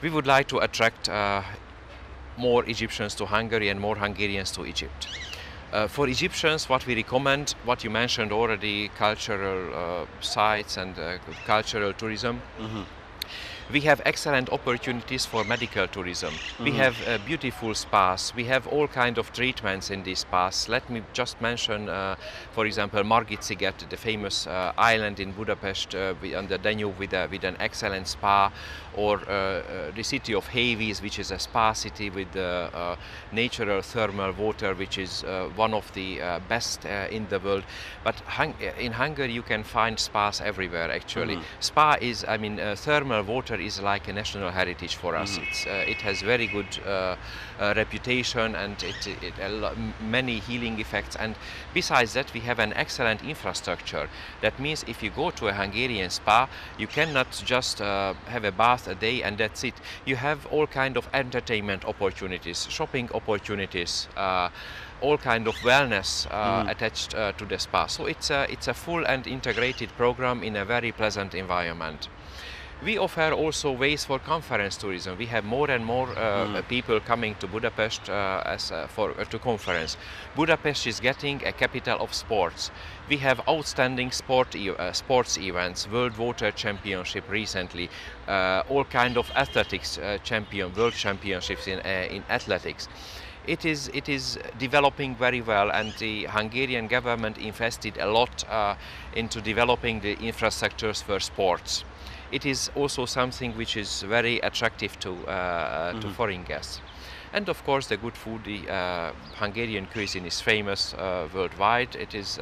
We would like to attract more Egyptians to Hungary and more Hungarians to Egypt. For Egyptians, what we recommend, what you mentioned already, cultural sites and cultural tourism. We have excellent opportunities for medical tourism. We have beautiful spas. We have all kind of treatments in these spas. Let me just mention, for example, Margit-sziget, the famous island in Budapest on the Danube with an excellent spa, or the city of Hévíz, which is a spa city with natural thermal water, which is one of the best in the world. But in Hungary you can find spas everywhere actually. Spa is, I mean, thermal water is like a national heritage for us. It has very good reputation, and many healing effects. And besides that, we have an excellent infrastructure. That means if you go to a Hungarian spa, you cannot just have a bath a day and that's it. You have all kind of entertainment opportunities, shopping opportunities, all kind of wellness attached to the spa. So it's a full and integrated program in a very pleasant environment. We offer also ways for conference tourism. We have more and more people coming to Budapest to conference. Budapest is getting a capital of sports. We have outstanding sports events, World Water Championship recently, all kind of athletics world championships in athletics. It is developing very well, and the Hungarian government invested a lot into developing the infrastructures for sports. It is also something which is very attractive to foreign guests. And of course the good food, the Hungarian cuisine is famous worldwide. It is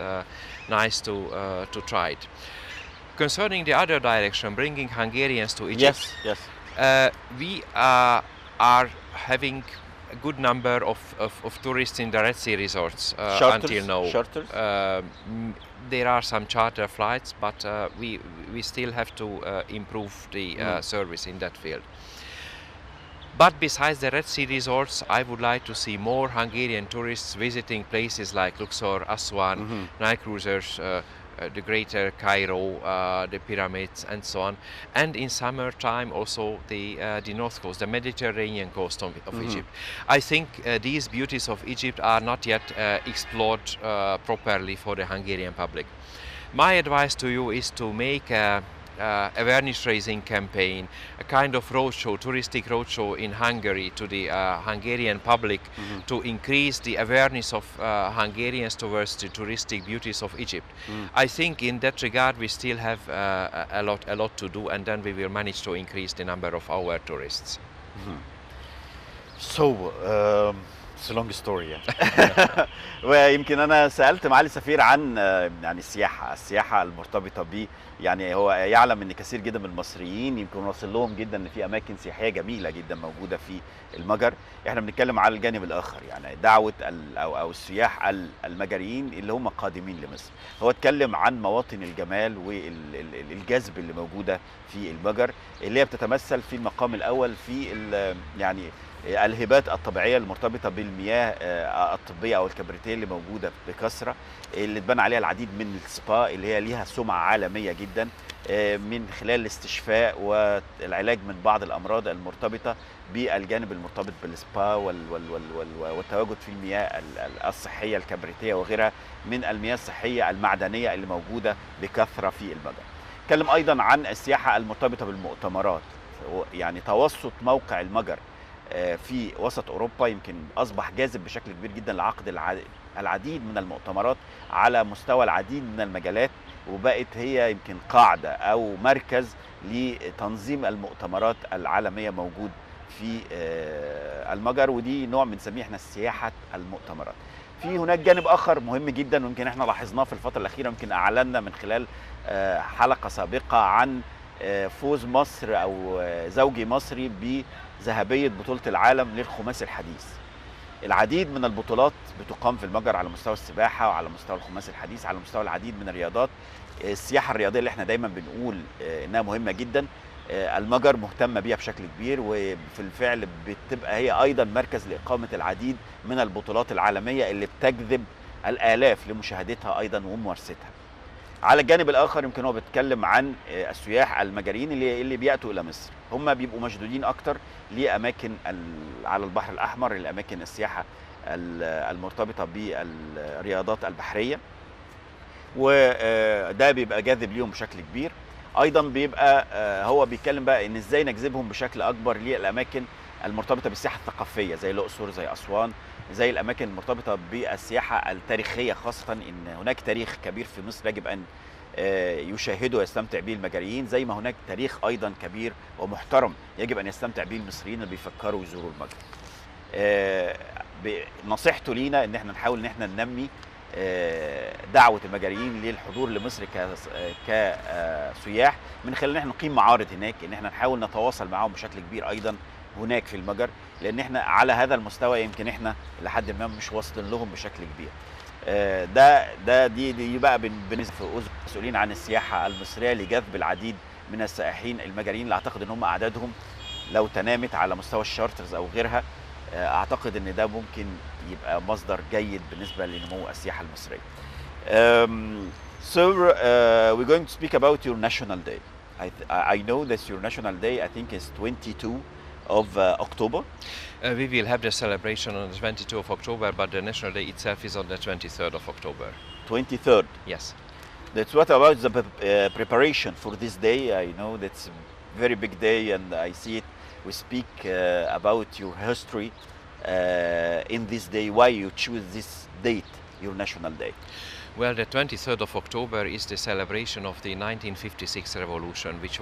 nice to try it. Concerning the other direction, bringing Hungarians to Egypt, we are having a good number of tourists in the Red Sea resorts until now. Charters? There are some charter flights, but we still have to improve the service in that field. But besides the Red Sea resorts, I would like to see more Hungarian tourists visiting places like Luxor, Aswan, night cruisers, the Greater Cairo, the pyramids, and so on. And in summertime also the north coast, the Mediterranean coast of Egypt. I think these beauties of Egypt are not yet explored properly for the Hungarian public. My advice to you is to make a awareness raising campaign, a kind of roadshow, touristic roadshow in Hungary to the Hungarian public to increase the awareness of Hungarians towards the touristic beauties of Egypt. I think in that regard we still have a lot to do, and then we will manage to increase the number of our tourists. So it's a long story يعني. ويمكن انا سالت معالي السفير عن يعني السياحه المرتبطه ب، يعني هو يعلم ان كثير جدا من المصريين يمكن واصل لهم جدا ان في اماكن سياحيه جميله جدا موجوده في المجر. احنا بنتكلم على الجانب الاخر، يعني دعوه او السياح المجريين اللي هم قادمين لمصر. هو اتكلم عن مواطن الجمال والجذب اللي موجوده في المجر، اللي هي بتتمثل في المقام الاول في يعني الهبات الطبيعيه المرتبطه بالمياه الطبيه او الكبريتيه اللي موجوده بكثره، اللي اتبنى عليها العديد من السبا اللي هي ليها سمعه عالميه جدا من خلال الاستشفاء والعلاج من بعض الامراض المرتبطه بالجانب المرتبط بالسبا والتواجد في المياه الصحيه الكبريتيه وغيرها من المياه الصحيه المعدنيه اللي موجوده بكثره في المجر. اتكلم ايضا عن السياحه المرتبطه بالمؤتمرات، يعني توسط موقع المجر في وسط أوروبا يمكن أصبح جاذب بشكل كبير جدا لعقد العديد من المؤتمرات على مستوى العديد من المجالات، وبقت هي يمكن قاعدة أو مركز لتنظيم المؤتمرات العالمية موجود في المجر، ودي نوع بنسميه احنا سياحة المؤتمرات. في هناك جانب آخر مهم جدا ويمكن احنا لاحظناه في الفترة الأخيرة، يمكن أعلنا من خلال حلقة سابقة عن فوز مصر أو زوجي مصري بذهبية بطولة العالم للخماسي الحديث. العديد من البطولات بتقام في المجر على مستوى السباحة وعلى مستوى الخماسي الحديث، على مستوى العديد من الرياضات. السياحة الرياضية اللي احنا دايما بنقول إنها مهمة جدا، المجر مهتمة بيها بشكل كبير، وفي الفعل بتبقى هي أيضا مركز لإقامة العديد من البطولات العالمية اللي بتجذب الآلاف لمشاهدتها أيضا وممارستها. على الجانب الآخر يمكن هو بيتكلم عن السياح المجريين اللي بيأتوا إلى مصر. هم بيبقوا مشدودين أكتر لأماكن على البحر الأحمر، لأماكن السياحة المرتبطة بالرياضات البحرية، وده بيبقى جاذب ليهم بشكل كبير. ايضا بيبقى هو بيتكلم بقى ان ازاي نجذبهم بشكل اكبر للاماكن المرتبطه بالسياحه الثقافيه زي الاقصر، زي اسوان، زي الاماكن المرتبطه بالسياحه التاريخيه، خاصه ان هناك تاريخ كبير في مصر يجب ان يشاهده ويستمتع به المجريين، زي ما هناك تاريخ ايضا كبير ومحترم يجب ان يستمتع به المصريين اللي بيفكروا يزوروا المجر. نصيحته لينا ان احنا نحاول ان احنا ننمي دعوة المجريين للحضور لمصر كسياح من خلال ان احنا نقيم معارض هناك، ان احنا نحاول نتواصل معهم بشكل كبير ايضا هناك في المجر، لان احنا على هذا المستوى يمكن احنا لحد ما مش واصلين لهم بشكل كبير. دي بقى بالنسبه مسؤولين عن السياحه المصريه لجذب العديد من السائحين المجريين، اللي اعتقد ان هم اعدادهم لو تنامت على مستوى الشارترز او غيرها، اعتقد ان ده ممكن يبقى مصدر جيد بالنسبه لنمو السياحه المصريه. Sir, we're going to speak about your national day. I know that your national day, I think, is 22 of October. We will have the celebration on the 22 of October, but the national day itself is on the 23rd of October. 23rd. Yes. That's what about the preparation for this day? I know that's a very big day, and I see it. We speak about your history in this day. Why you choose this date, your national day? Well, the 23rd of October is the celebration of the 1956 revolution, which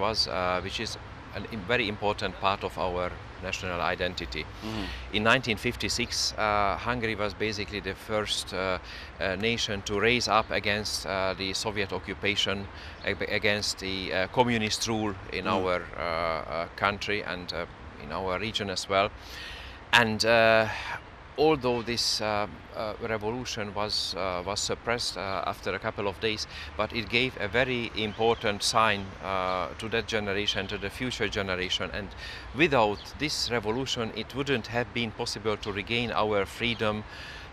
is a very important part of our national identity. In 1956, Hungary was basically the first nation to raise up against the Soviet occupation, against the communist rule in our country and in our region as well. And although this revolution was suppressed after a couple of days, but it gave a very important sign to that generation, to the future generation. And without this revolution, it wouldn't have been possible to regain our freedom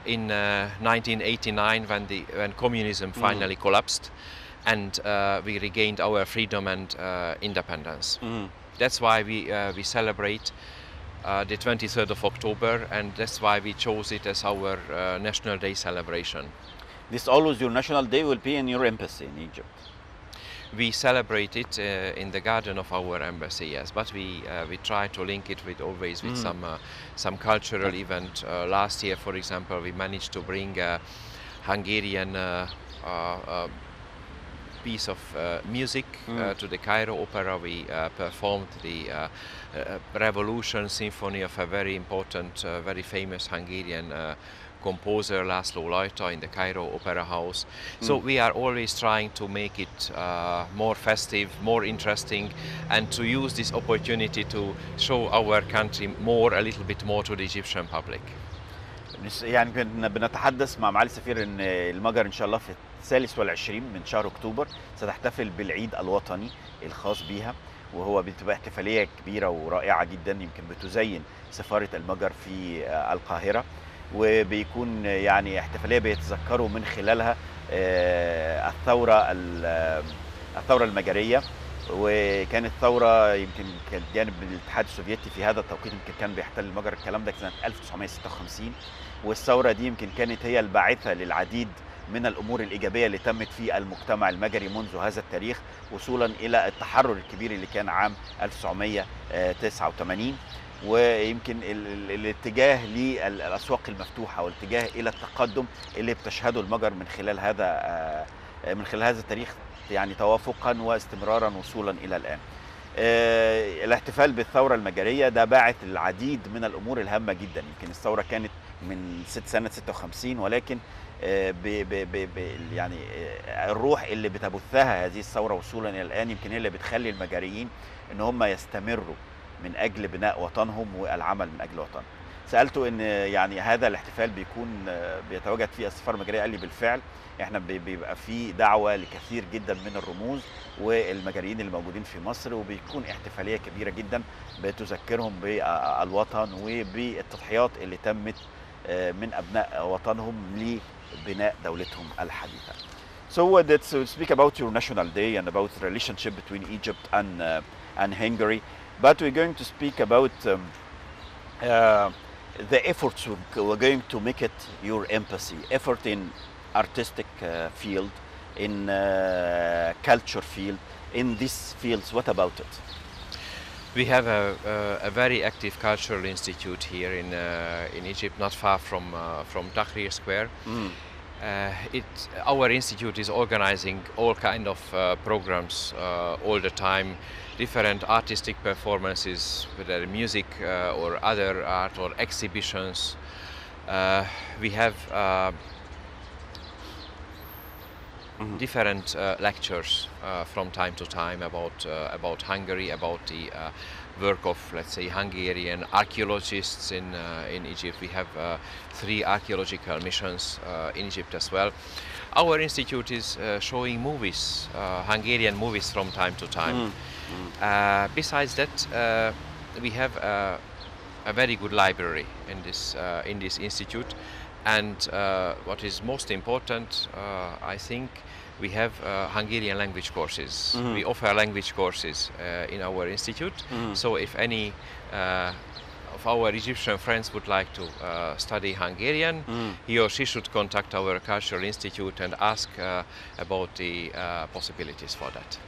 in 1989 when communism finally collapsed, and we regained our freedom and independence. That's why we celebrate the 23rd of October, and that's why we chose it as our National Day celebration. This always your national day will be in your embassy in Egypt. We celebrate it in the garden of our embassy, yes, but we try to link it with some cultural event. Last year, for example, we managed to bring a Hungarian piece of music to the Cairo Opera. We performed the Revolution Symphony of a very important, very famous Hungarian composer László Lajta in the Cairo Opera House. So we are always trying to make it more festive, more interesting, and to use this opportunity to show our country a little bit more to the Egyptian public. يعني بنتحدث مع معالي السفير ان المجر ان شاء الله في الثالث والعشرين من شهر اكتوبر ستحتفل بالعيد الوطني الخاص بيها، وهو بتبقى احتفاليه كبيره ورائعه جدا، يمكن بتزين سفاره المجر في القاهره، وبيكون يعني احتفاليه بيتذكروا من خلالها الثوره المجريه. وكانت ثوره يمكن كانت جانب من الاتحاد السوفيتي في هذا التوقيت، يمكن كان بيحتل المجر، الكلام ده سنه 1956، والثوره دي يمكن كانت هي الباعثه للعديد من الامور الايجابيه اللي تمت في المجتمع المجري منذ هذا التاريخ، وصولا الى التحرر الكبير اللي كان عام 1989. ويمكن الاتجاه للاسواق المفتوحه والاتجاه الى التقدم اللي بتشهده المجر من خلال هذا التاريخ، يعني توافقا واستمرارا وصولا الى الان. الاحتفال بالثوره المجريه ده باعث العديد من الامور الهامه جدا. يمكن الثوره كانت من سنة 56، ولكن يعني الروح اللي بتبثها هذه الثورة وصولا إلى الآن يمكن هي اللي بتخلي المجريين إن هم يستمروا من أجل بناء وطنهم والعمل من أجل وطنهم. سألته إن يعني هذا الاحتفال بيكون بيتواجد فيه السفارة المجرية، قال لي بالفعل احنا بيبقى فيه دعوة لكثير جدا من الرموز والمجريين اللي موجودين في مصر، وبيكون احتفالية كبيرة جدا بتذكرهم بالوطن وبالتضحيات اللي تمت من أبناء وطنهم لبناء دولتهم الحديثة. So let's speak about your national day and about the relationship between Egypt and Hungary, but we're going to speak about the efforts we're going to make it your embassy, effort in artistic field, in culture field, in these fields. What about it? We have a very active cultural institute here in Egypt, not far from Tahrir Square. Our institute is organizing all kind of programs all the time, different artistic performances, whether music or other art or exhibitions. We have different lectures from time to time about Hungary, about the work of, let's say, Hungarian archaeologists in Egypt. We have 3 archaeological missions in Egypt as well. Our institute is showing movies, Hungarian movies from time to time. Besides that, we have a very good library in this institute. And what is most important, I think, we have Hungarian language courses. We offer language courses in our institute. So if any of our Egyptian friends would like to study Hungarian, he or she should contact our cultural institute and ask about the possibilities for that.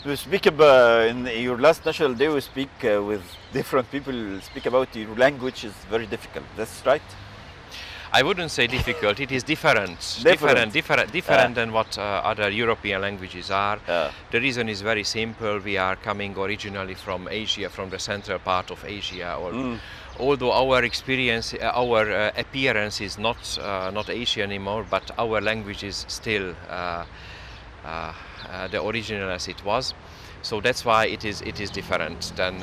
We speak in your last national day, we speak with different people, speak about your language is very difficult. That's right? I wouldn't say difficult. It is different than what other European languages are. The reason is very simple. We are coming originally from Asia, from the central part of Asia. Although our experience, our appearance is not Asian anymore, but our language is still the original as it was. So that's why it is different than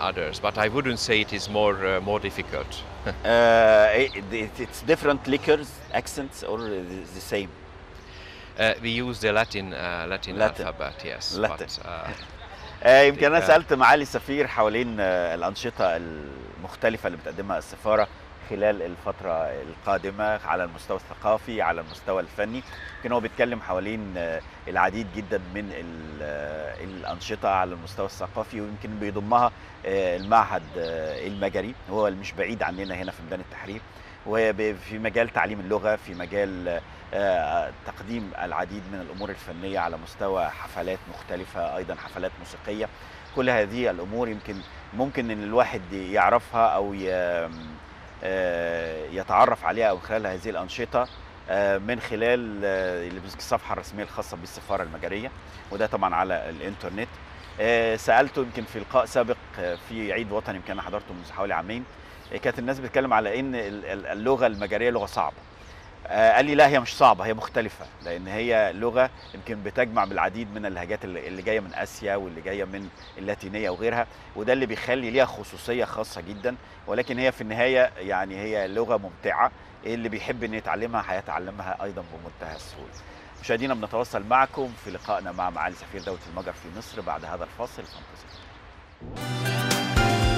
others. But I wouldn't say it is more difficult. It's different liquors, accents, or the same? We use the Latin alphabet, yes. Latin. But, يمكن أنا سألت معالي السفير حوالين الأنشطة المختلفة اللي بتقدمها السفارة خلال الفترة القادمة على المستوى الثقافي، على المستوى الفني. يمكن هو بيتكلم حوالين العديد جدا من الأنشطة على المستوى الثقافي، ويمكن بيضمها المعهد المجري، هو مش بعيد عننا هنا في ميدان التحرير، وفي مجال تعليم اللغة، في مجال تقديم العديد من الأمور الفنية على مستوى حفلات مختلفة، أيضا حفلات موسيقية. كل هذه الأمور ممكن أن الواحد يعرفها أو يتعرف عليها أو خلال هذه الأنشطة من خلال الصفحة الرسمية الخاصة بالسفارة المجرية، وده طبعا على الإنترنت. سألته يمكن في لقاء سابق في عيد وطني يمكن أنا حضرته من حوالي عامين، كانت الناس بتتكلم على إن اللغة المجرية لغة صعبة. قال لي لا، هي مش صعبة، هي مختلفة، لأن هي لغة يمكن بتجمع بالعديد من اللهجات اللي جاية من آسيا واللي جاية من اللاتينية وغيرها، وده اللي بيخلي ليها خصوصية خاصة جدا. ولكن هي في النهاية يعني هي لغة ممتعة، اللي بيحب إن يتعلمها هيتعلمها أيضا بمنتهى السهولة. مشاهدينا، بنتواصل معكم في لقائنا مع معالي سفير دولة المجر في مصر بعد هذا الفاصل.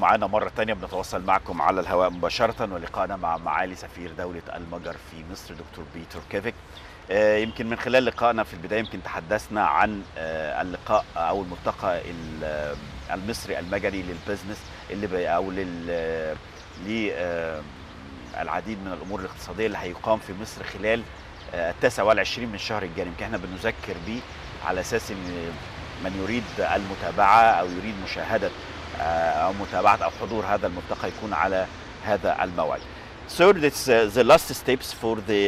معنا مرة تانية بنتواصل معكم على الهواء مباشرة، ولقائنا مع معالي سفير دولة المجر في مصر دكتور بيتر كيفيك. يمكن من خلال لقائنا في البداية يمكن تحدثنا عن اللقاء أو الملتقى المصري المجري للبزنس اللي أو للعديد من الأمور الاقتصادية اللي هيقام في مصر خلال 29 من شهر الجاري. يمكن احنا بنذكر بيه على أساس إن من يريد المتابعة أو يريد مشاهدة أو متابعة أو حضور هذا الملتقى يكون على هذا الموعد. So it's the last steps for the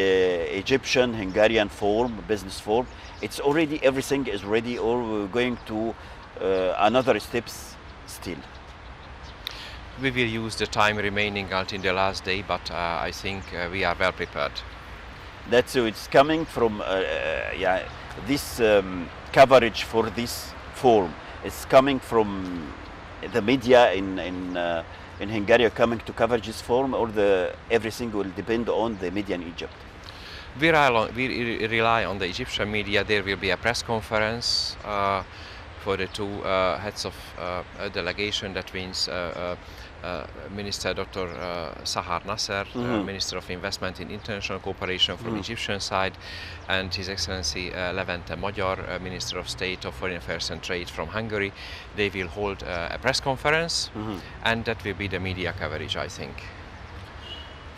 Egyptian Hungarian forum, business forum. It's already, everything is ready, or we're going to another steps still? we will use the time remaining until the last day, but I think we are well prepared. That's so it's coming from yeah, this coverage for this forum. It's coming from the media in Hungary are coming to cover this forum, or everything will depend on the media in Egypt. We rely on the Egyptian media. There will be a press conference for the two heads of delegation. That means Minister Dr. Sahar Nasser, Minister of Investment in International Cooperation from Egyptian side, and His Excellency Levent Magyar, Minister of State of Foreign Affairs and Trade from Hungary. They will hold a press conference, and that will be the media coverage, I think.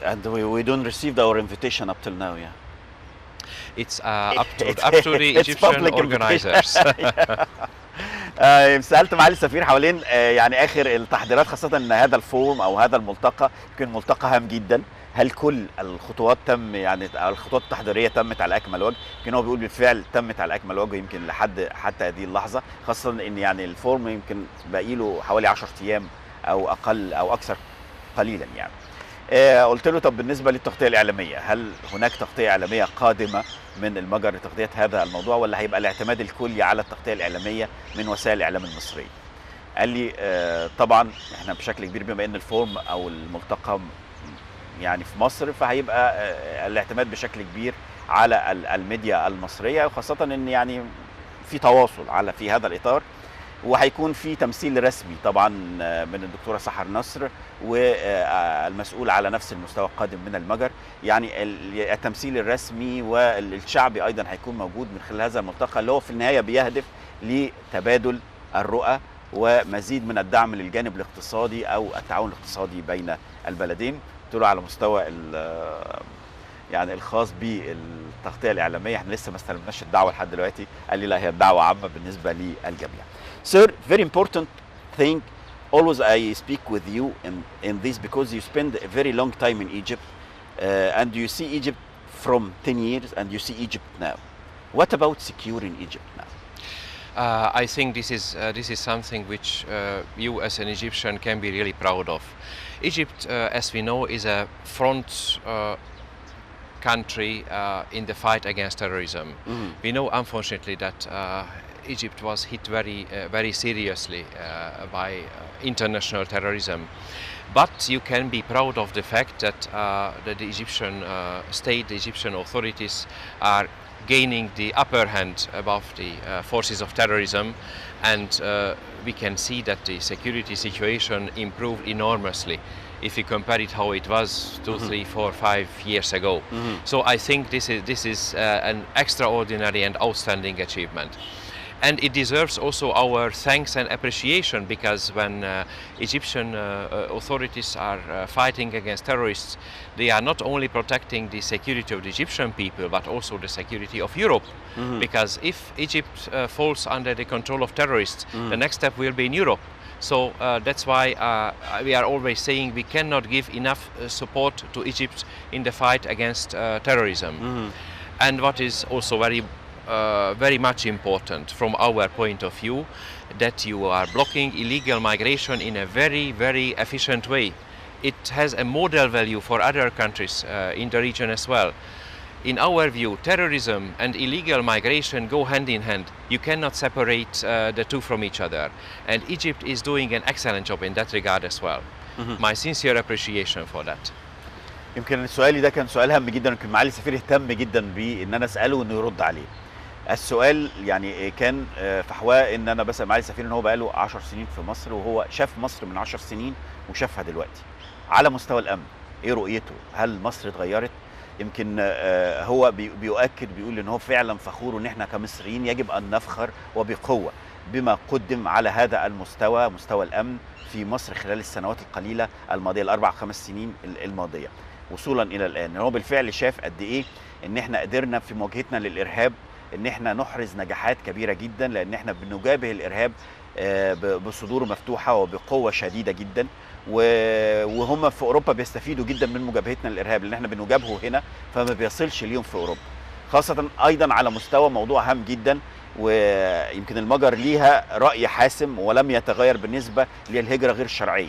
And we don't receive our invitation up till now, yeah. It's up to the Egyptian organizers. سألت معالي السفير حوالين يعني آخر التحضيرات، خاصة أن هذا الفورم أو هذا الملتقى يمكن ملتقى هام جدا. هل كل الخطوات تم، يعني الخطوات التحضيرية تمت على أكمل وجه؟ يمكن هو بيقول بالفعل تمت على أكمل وجه، يمكن حتى هذه اللحظة، خاصة أن يعني الفورم يمكن باقي له حوالي 10 أيام أو أقل أو أكثر قليلا يعني. قلت له طب بالنسبة للتغطية الإعلامية، هل هناك تغطية إعلامية قادمة من المجر لتغطية هذا الموضوع، ولا هيبقى الاعتماد الكلي على التغطية الإعلامية من وسائل الإعلام المصرية؟ قال لي طبعا احنا بشكل كبير بما ان الفورم او الملتقى يعني في مصر، فهيبقى الاعتماد بشكل كبير على الميديا المصرية، وخاصة ان يعني في تواصل في هذا الإطار، وهيكون في تمثيل رسمي طبعا من الدكتورة سحر نصر والمسؤول على نفس المستوى القادم من المجر. يعني التمثيل الرسمي والشعبي ايضا هيكون موجود من خلال هذا الملتقى، اللي هو في النهاية بيهدف لتبادل الرؤى ومزيد من الدعم للجانب الاقتصادي او التعاون الاقتصادي بين البلدين. قلت له على مستوى يعني الخاص بالتغطية الإعلامية احنا لسه ما استلمناش الدعوة لحد دلوقتي. قال لي لا، هي الدعوة عامة بالنسبة للجميع. Sir, very important thing, always I speak with you in this because you spend a very long time in Egypt and you see Egypt from 10 years and you see Egypt now. What about securing Egypt now? I think this is something which you as an Egyptian can be really proud of. Egypt, as we know, is a front country in the fight against terrorism. We know, unfortunately, that Egypt was hit very seriously by international terrorism. But you can be proud of the fact that the Egyptian state, the Egyptian authorities are gaining the upper hand above the forces of terrorism, and we can see that the security situation improved enormously if you compare it how it was 2, 3, 4, 5 years ago. So I think this is an extraordinary and outstanding achievement. And it deserves also our thanks and appreciation, because when Egyptian authorities are fighting against terrorists, they are not only protecting the security of the Egyptian people, but also the security of Europe. Because if Egypt falls under the control of terrorists, the next step will be in Europe. So that's why we are always saying we cannot give enough support to Egypt in the fight against terrorism. And what is also very much important from our point of view, that you are blocking illegal migration in a very efficient way. It has a model value for other countries in the region as well. In our view, terrorism and illegal migration go hand in hand. You cannot separate the two from each other. And Egypt is doing an excellent job in that regard as well. My sincere appreciation for that. يمكن سؤالي ده كان سؤال هام جدا، يمكن معالي السفير اهتم جدا بان انا اساله وانه يرد عليه. السؤال يعني كان في حواه ان انا بسال معالي السفير ان هو بقاله 10 سنين في مصر، وهو شاف مصر من 10 سنين وشافها دلوقتي. على مستوى الامن ايه رؤيته؟ هل مصر اتغيرت؟ يمكن هو بيؤكد، بيقول ان هو فعلا فخور ان احنا كمصريين يجب ان نفخر وبقوه بما قدم على هذا المستوى، مستوى الامن في مصر خلال السنوات القليله الماضيه، الاربع 5 سنين الماضيه وصولا الى الان. هو بالفعل شاف قد ايه ان احنا قدرنا في مواجهتنا للارهاب ان احنا نحرز نجاحات كبيره جدا، لان احنا بنجابه الارهاب بصدور مفتوحه وبقوه شديده جدا، وهم في اوروبا بيستفيدوا جدا من مجابهتنا للارهاب، لان احنا بنجابهه هنا فما بيصلش ليهم في اوروبا. خاصه ايضا على مستوى موضوع هام جدا، ويمكن المجر ليها راي حاسم ولم يتغير بالنسبه للهجره غير الشرعيه.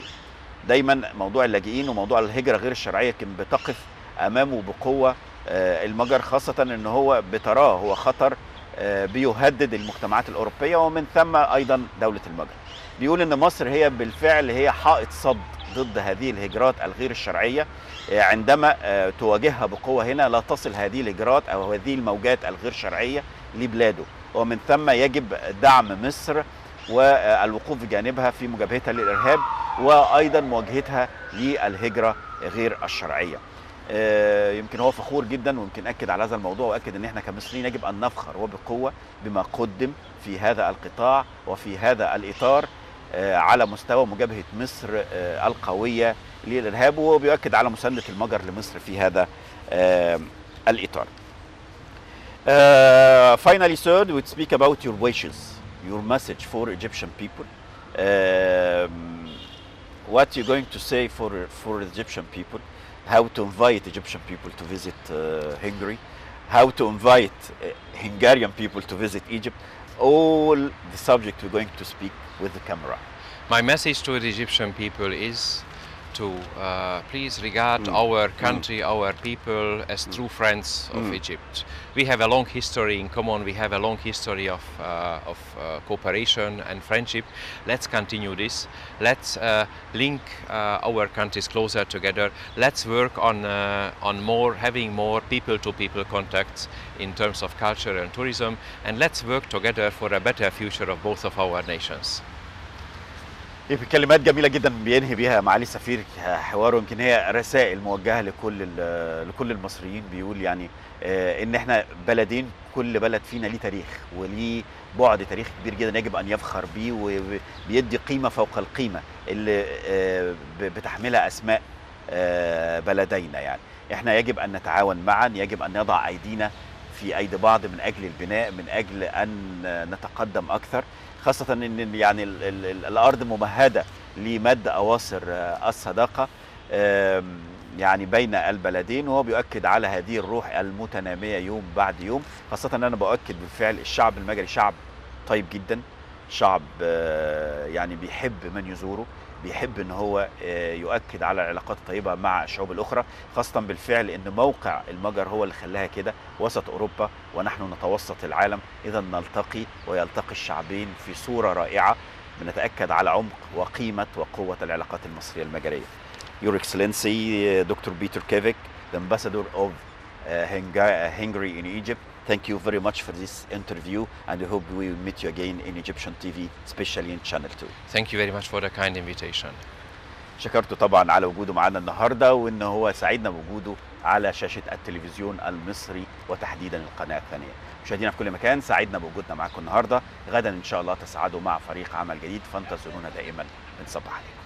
دايما موضوع اللاجئين وموضوع الهجرة غير الشرعية كان بتقف أمامه بقوة المجر، خاصة أن هو بتراه هو خطر بيهدد المجتمعات الأوروبية ومن ثم أيضا دولة المجر. بيقول أن مصر هي بالفعل هي حائط صد ضد هذه الهجرات الغير الشرعية، عندما تواجهها بقوة هنا لا تصل هذه الهجرات أو هذه الموجات الغير شرعية لبلاده، ومن ثم يجب دعم مصر والوقوف بجانبها في مجابهتها للإرهاب وأيضا مواجهتها للهجرة غير الشرعية. يمكن هو فخور جدا ويمكن أكد على هذا الموضوع وأكد أن احنا كمصريين يجب أن نفخر وبقوة بما قدم في هذا القطاع وفي هذا الإطار على مستوى مجابهة مصر القوية للإرهاب، وبيؤكد على مساندة المجر لمصر في هذا الإطار. Finally, sir, we speak about your wishes, your message for Egyptian people. What you're going to say for Egyptian people? How to invite Egyptian people to visit Hungary? How to invite Hungarian people to visit Egypt? All the subject we're going to speak with the camera. My message to the Egyptian people is to please regard our country, our people as true friends of Egypt. We have a long history in common. We have a long history of cooperation and friendship. Let's continue this. Let's link our countries closer together. Let's work on having more people-to-people contacts in terms of culture and tourism. And let's work together for a better future of both of our nations. كلمات جميله جدا بينهي بيها معالي السفير حواره، يمكن هي رسائل موجهه لكل المصريين. بيقول يعني ان احنا بلدين، كل بلد فينا ليه تاريخ وليه بعد تاريخي كبير جدا يجب ان يفخر بيه، وبيدي قيمه فوق القيمه اللي بتحملها اسماء بلدينا. يعني احنا يجب ان نتعاون معا، يجب ان نضع ايدينا في ايدي بعض من اجل البناء، من اجل ان نتقدم اكثر، خاصة ان يعني الارض ممهدة لمد اواصر الصداقة يعني بين البلدين، وهو بيؤكد على هذه الروح المتنامية يوم بعد يوم. خاصة ان انا بؤكد بالفعل الشعب المجري شعب طيب جدا، شعب يعني بيحب من يزوره، بيحب ان هو يؤكد على العلاقات الطيبة مع الشعوب الاخرى، خاصة بالفعل ان موقع المجر هو اللي خلاها كده وسط اوروبا ونحن نتوسط العالم. اذا نلتقي ويلتقي الشعبين في صورة رائعة بنتأكد على عمق وقيمة وقوة العلاقات المصرية المجرية. Your Excellency Dr. Peter Kevik, the Ambassador of Hungary in Egypt, thank you very much for this interview, and I hope we will meet you again in Egyptian TV, especially in Channel 2. Thank you very much for the kind invitation. شكرته طبعا على وجوده معنا النهارده، وان هو سعيدنا بوجوده على شاشة التلفزيون المصري وتحديدا القناة الثانية. مشاهدينا في كل مكان، سعيدنا بوجودنا معكم النهارده. غدا ان شاء الله تسعدوا مع فريق عمل جديد، فانتظرونا دائما. بنصبح عليكم.